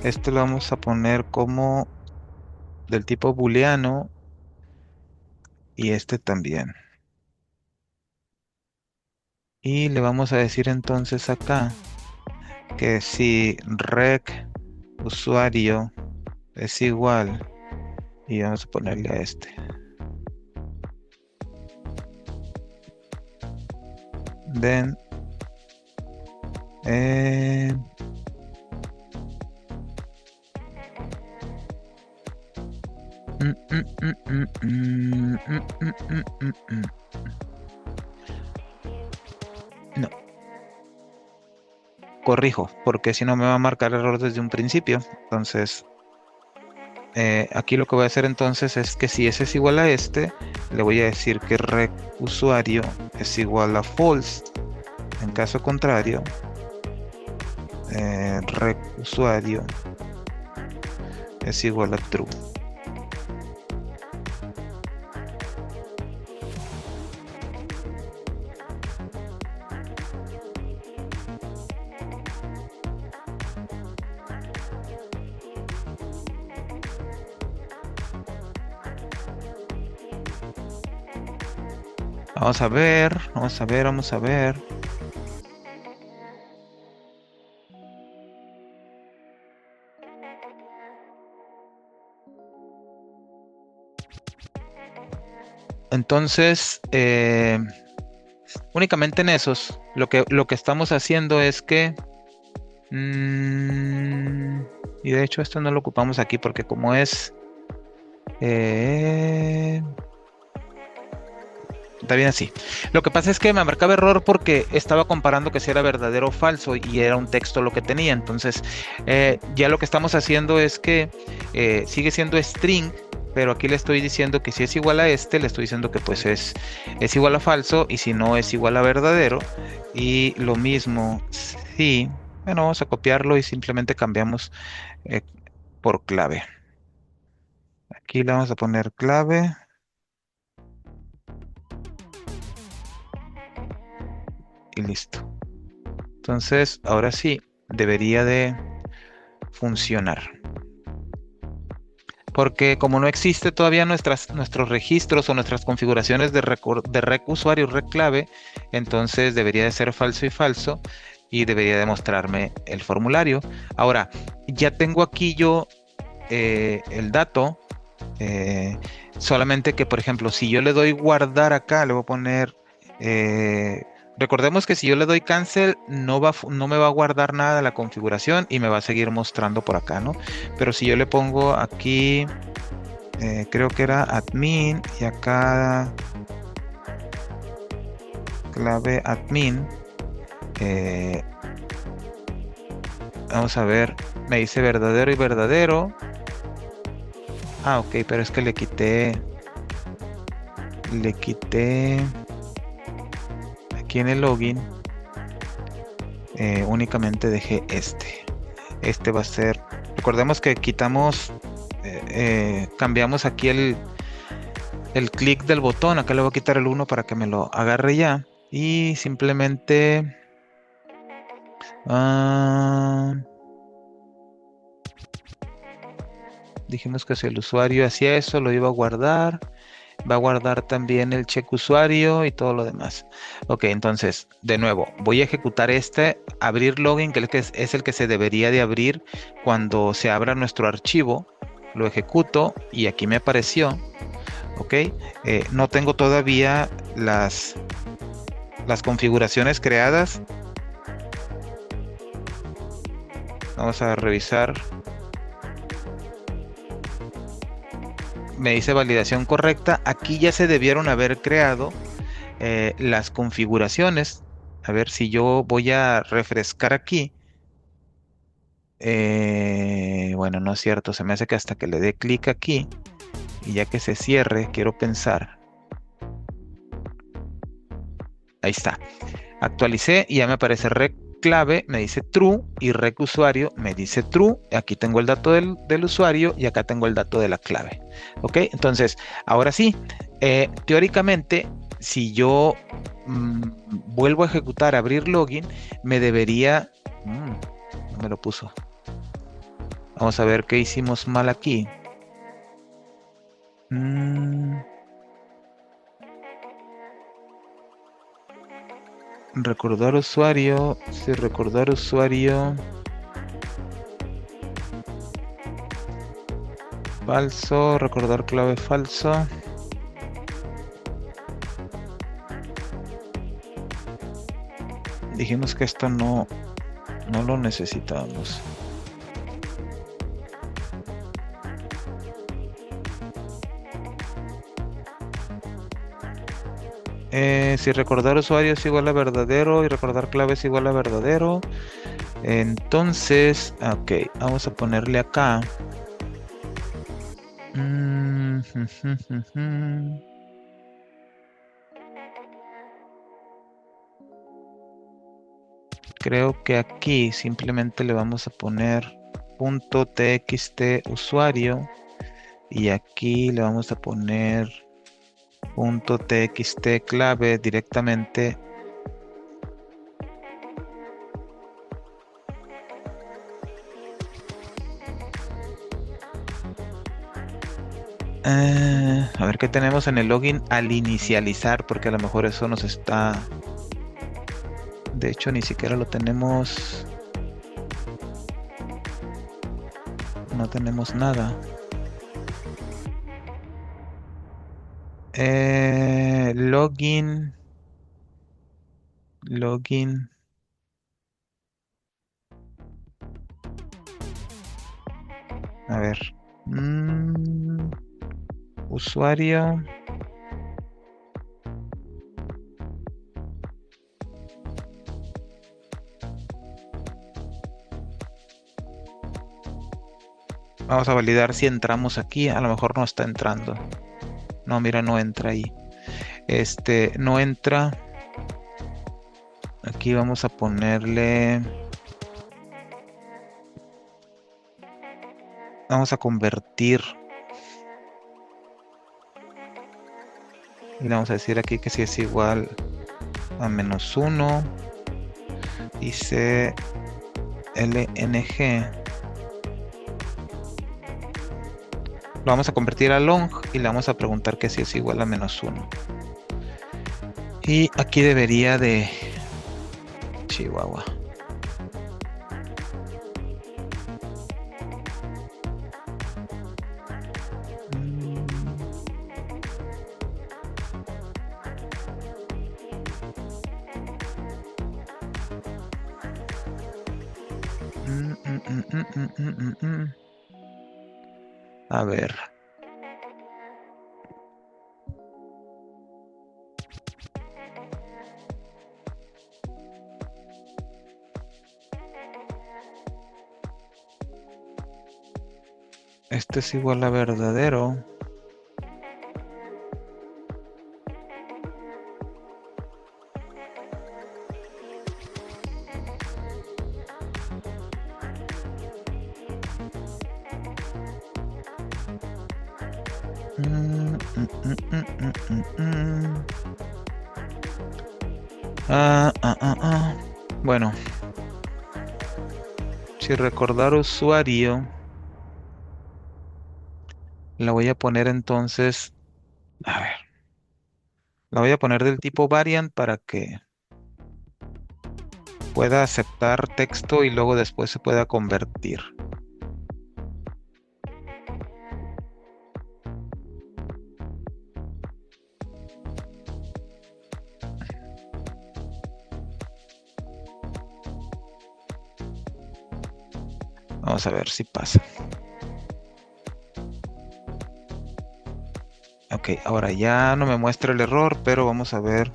Este lo vamos a poner como del tipo booleano y este también. Y le vamos a decir entonces acá que si rec usuario es igual y vamos a ponerle a este. Then no. Corrijo, porque si no me va a marcar error desde un principio. Entonces, aquí lo que voy a hacer entonces es que si ese es igual a este, le voy a decir que rec usuario es igual a false. En caso contrario, rec usuario es igual a true. Vamos a ver. Entonces, únicamente en esos, lo que estamos haciendo es que, y de hecho esto no lo ocupamos aquí porque como es, está bien así. Lo que pasa es que me marcaba error porque estaba comparando que si era verdadero o falso y era un texto lo que tenía. Entonces, ya lo que estamos haciendo es que sigue siendo string, pero aquí le estoy diciendo que si es igual a este, le estoy diciendo que pues es igual a falso y si no es igual a verdadero. Y lo mismo, sí. Bueno, vamos a copiarlo y simplemente cambiamos por clave. Aquí le vamos a poner clave. Y listo. Entonces, ahora sí, debería de funcionar. Porque como no existe todavía nuestros registros o nuestras configuraciones de rec usuario y rec clave, entonces debería de ser falso y falso y debería de mostrarme el formulario. Ahora, ya tengo aquí yo el dato, eh, solamente que, por ejemplo, si yo le doy guardar acá, le voy a poner... recordemos que si yo le doy cancel, no me va a guardar nada de la configuración y me va a seguir mostrando por acá, ¿no? Pero si yo le pongo aquí creo que era admin y acá clave admin. eh, Vamos a ver, me dice verdadero y verdadero. Ah, ok, pero es que le quité aquí en el login. Únicamente dejé este va a ser, recordemos que quitamos cambiamos aquí el clic del botón. Acá le voy a quitar el 1 para que me lo agarre ya. Y simplemente... dijimos que si el usuario hacía eso, lo iba a guardar. Va a guardar también el check usuario y todo lo demás. Ok, entonces, de nuevo, voy a ejecutar abrir login, que es el que se debería de abrir cuando se abra nuestro archivo. Lo ejecuto y aquí me apareció. Ok, no tengo todavía las configuraciones creadas. Vamos a revisar. Me dice validación correcta. Aquí ya se debieron haber creado las configuraciones. A ver si yo voy a refrescar aquí. Bueno, no es cierto. Se me hace que hasta que le dé clic aquí y ya que se cierre, quiero pensar. Ahí está. Actualicé y ya me aparece rec clave, me dice true, y rec usuario me dice true. Aquí tengo el dato del usuario y acá tengo el dato de la clave. Ok, entonces, ahora sí, teóricamente, si yo vuelvo a ejecutar, abrir login, me debería... no me lo puso. Vamos a ver qué hicimos mal aquí. Recordar usuario. Sí, recordar usuario. Falso. Recordar clave falso. Dijimos que esto no lo necesitábamos. Si recordar usuario es igual a verdadero y recordar clave es igual a verdadero, entonces, ok, vamos a ponerle acá. Creo que aquí simplemente le vamos a poner .txt usuario y aquí le vamos a poner .txt clave directamente. A ver qué tenemos en el login al inicializar, porque a lo mejor eso nos está... De hecho, ni siquiera lo tenemos. No tenemos nada. Login. A ver. Usuario. Vamos a validar si entramos aquí. A lo mejor no está entrando. No, mira, no entra ahí. No entra. Aquí vamos a ponerle... Vamos a convertir. Y le vamos a decir aquí que si es igual a -1. Dice LNG. Lo vamos a convertir a long y le vamos a preguntar que si es igual a -1. Y aquí debería de Chihuahua. A ver. Este es igual a verdadero. Bueno, si recordar usuario, la voy a poner entonces, a ver, la voy a poner del tipo variant para que pueda aceptar texto y luego después se pueda convertir. Vamos a ver si pasa. Ok, ahora ya no me muestra el error, pero vamos a ver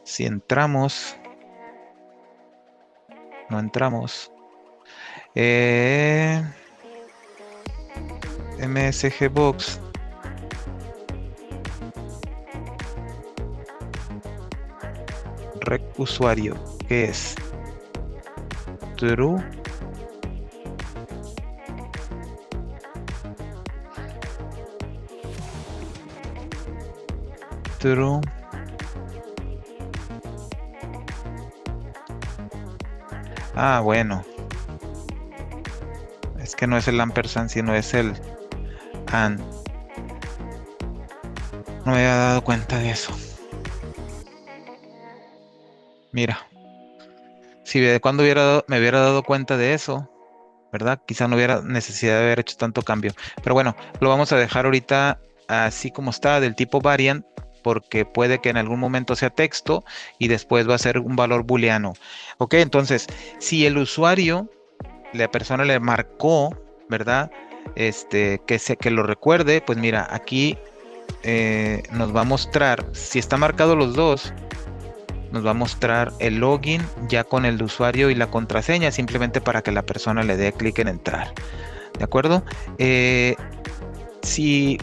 si entramos. No entramos. MSG Box. Rec usuario, ¿qué es? True. True. Ah, bueno. Es que no es el ampersand, sino es el and. No me había dado cuenta de eso. Mira. Si de cuando me hubiera dado cuenta de eso, ¿verdad? Quizá no hubiera necesidad de haber hecho tanto cambio. Pero bueno, lo vamos a dejar ahorita así como está, del tipo variant, porque puede que en algún momento sea texto y después va a ser un valor booleano. Ok, entonces, si el usuario, la persona le marcó, ¿verdad? Que lo recuerde, pues mira, aquí nos va a mostrar, si está marcado los dos, nos va a mostrar el login ya con el usuario y la contraseña, simplemente para que la persona le dé clic en entrar. ¿De acuerdo? Si,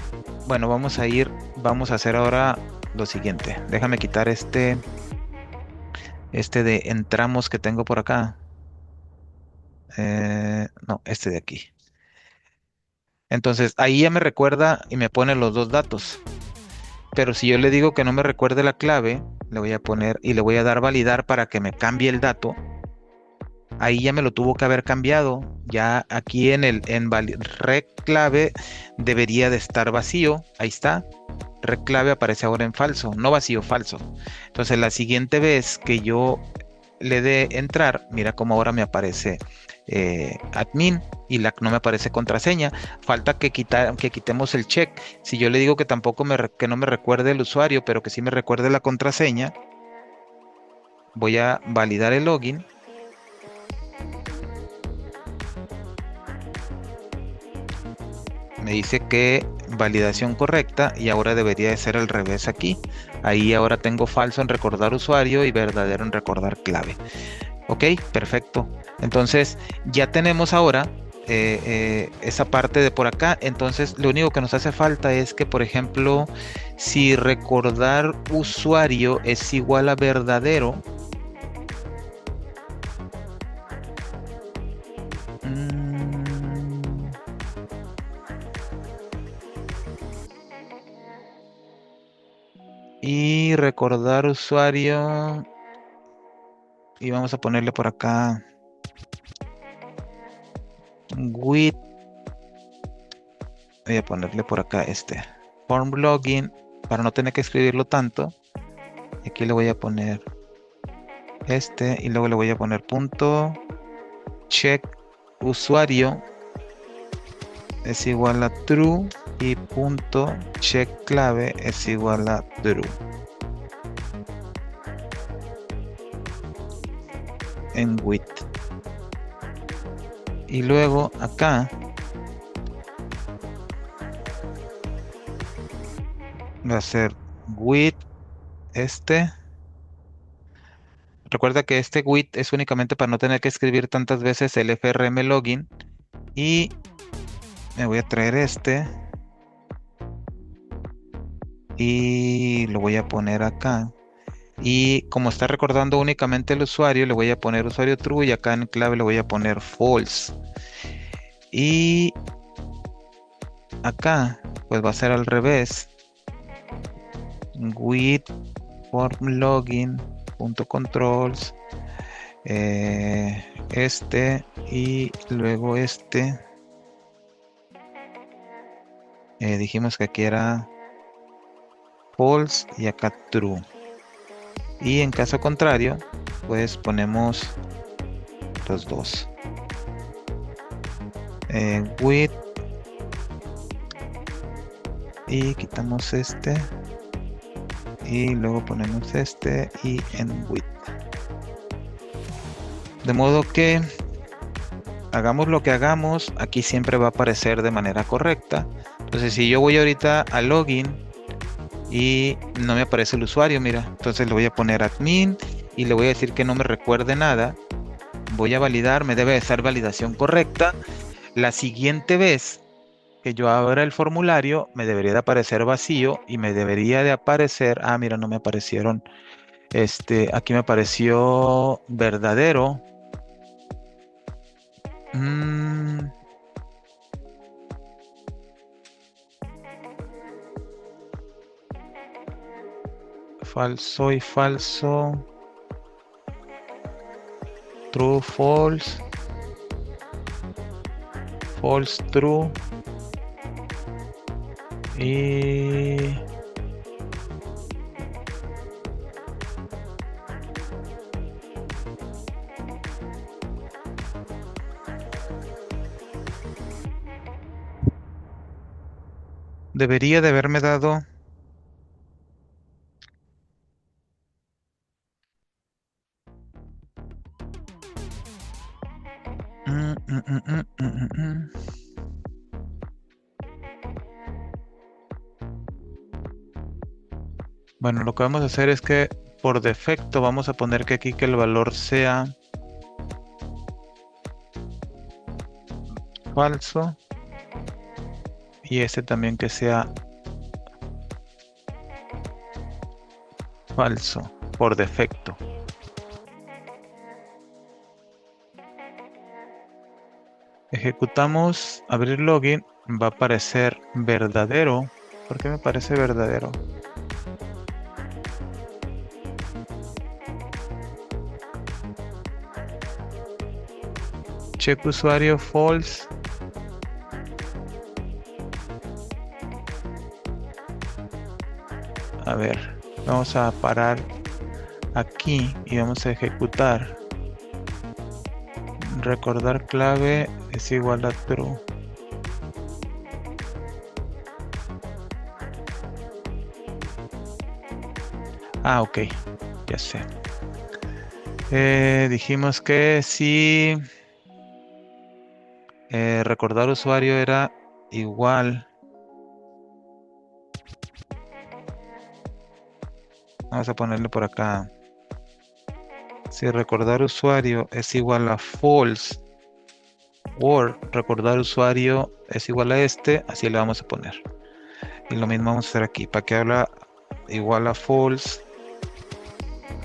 bueno, vamos a hacer ahora lo siguiente. Déjame quitar este de entramos que tengo por acá. No, este de aquí. Entonces, ahí ya me recuerda y me pone los dos datos. Pero si yo le digo que no me recuerde la clave, le voy a poner y le voy a dar validar para que me cambie el dato. Ahí ya me lo tuvo que haber cambiado. Ya aquí en rec clave debería de estar vacío. Ahí está. Rec clave aparece ahora en falso, no vacío, falso. Entonces la siguiente vez que yo le dé entrar, mira cómo ahora me aparece admin y no me aparece contraseña. Falta que quitemos el check. Si yo le digo que tampoco que no me recuerde el usuario, pero que sí me recuerde la contraseña, voy a validar el login. Me dice que validación correcta y ahora debería de ser al revés aquí. Ahí ahora tengo falso en recordar usuario y verdadero en recordar clave. Ok, perfecto. Entonces ya tenemos ahora esa parte de por acá. Entonces lo único que nos hace falta es que, por ejemplo, si recordar usuario es igual a verdadero, y recordar usuario, y vamos a ponerle por acá with Voy a ponerle por acá form login para no tener que escribirlo tanto. Aquí le voy a poner y luego le voy a poner punto check usuario es igual a true y punto check clave es igual a true en with. Y luego acá va a ser with recuerda que with es únicamente para no tener que escribir tantas veces el frm login. Y me voy a traer y lo voy a poner acá. Y como está recordando únicamente el usuario, le voy a poner usuario true y acá en clave le voy a poner false. Y acá pues va a ser al revés. With form login punto controls y luego dijimos que aquí era false y acá true. Y en caso contrario, pues ponemos los dos. With y quitamos y luego ponemos y en with. De modo que hagamos lo que hagamos, aquí siempre va a aparecer de manera correcta. Entonces si yo voy ahorita a login y no me aparece el usuario, mira, entonces le voy a poner admin y le voy a decir que no me recuerde nada. Voy a validar, me debe de ser validación correcta. La siguiente vez que yo abra el formulario me debería de aparecer vacío y me debería de aparecer, mira, no me aparecieron, aquí me apareció verdadero. Falso y falso. True, false. False, true. Y debería de haberme dado Bueno, lo que vamos a hacer es que por defecto vamos a poner que aquí que el valor sea falso y también que sea falso por defecto. Ejecutamos, abrir login, va a aparecer verdadero. ¿Por qué me parece verdadero? Check usuario false. A ver, vamos a parar aquí y vamos a ejecutar. Recordar clave es igual a true. Ok, ya sé. Dijimos que si recordar usuario era igual. Vamos a ponerle por acá. Si recordar usuario es igual a false or recordar usuario es igual a así le vamos a poner. Y lo mismo vamos a hacer aquí, para que haga igual a false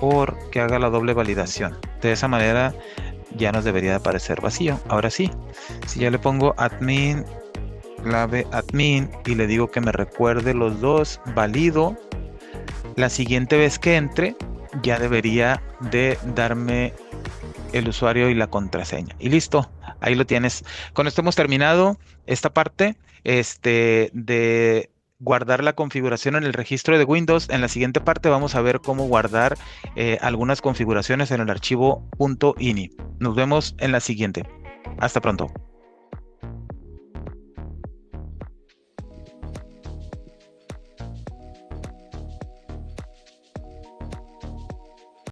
or que haga la doble validación. De esa manera ya nos debería de aparecer vacío. Ahora sí, si yo le pongo admin, clave admin y le digo que me recuerde los dos, valido, la siguiente vez que entre ya debería de darme el usuario y la contraseña. Y listo, ahí lo tienes. Con esto hemos terminado esta parte. de guardar la configuración en el registro de Windows. En la siguiente parte vamos a ver cómo guardar algunas configuraciones en el archivo .ini. Nos vemos en la siguiente. Hasta pronto.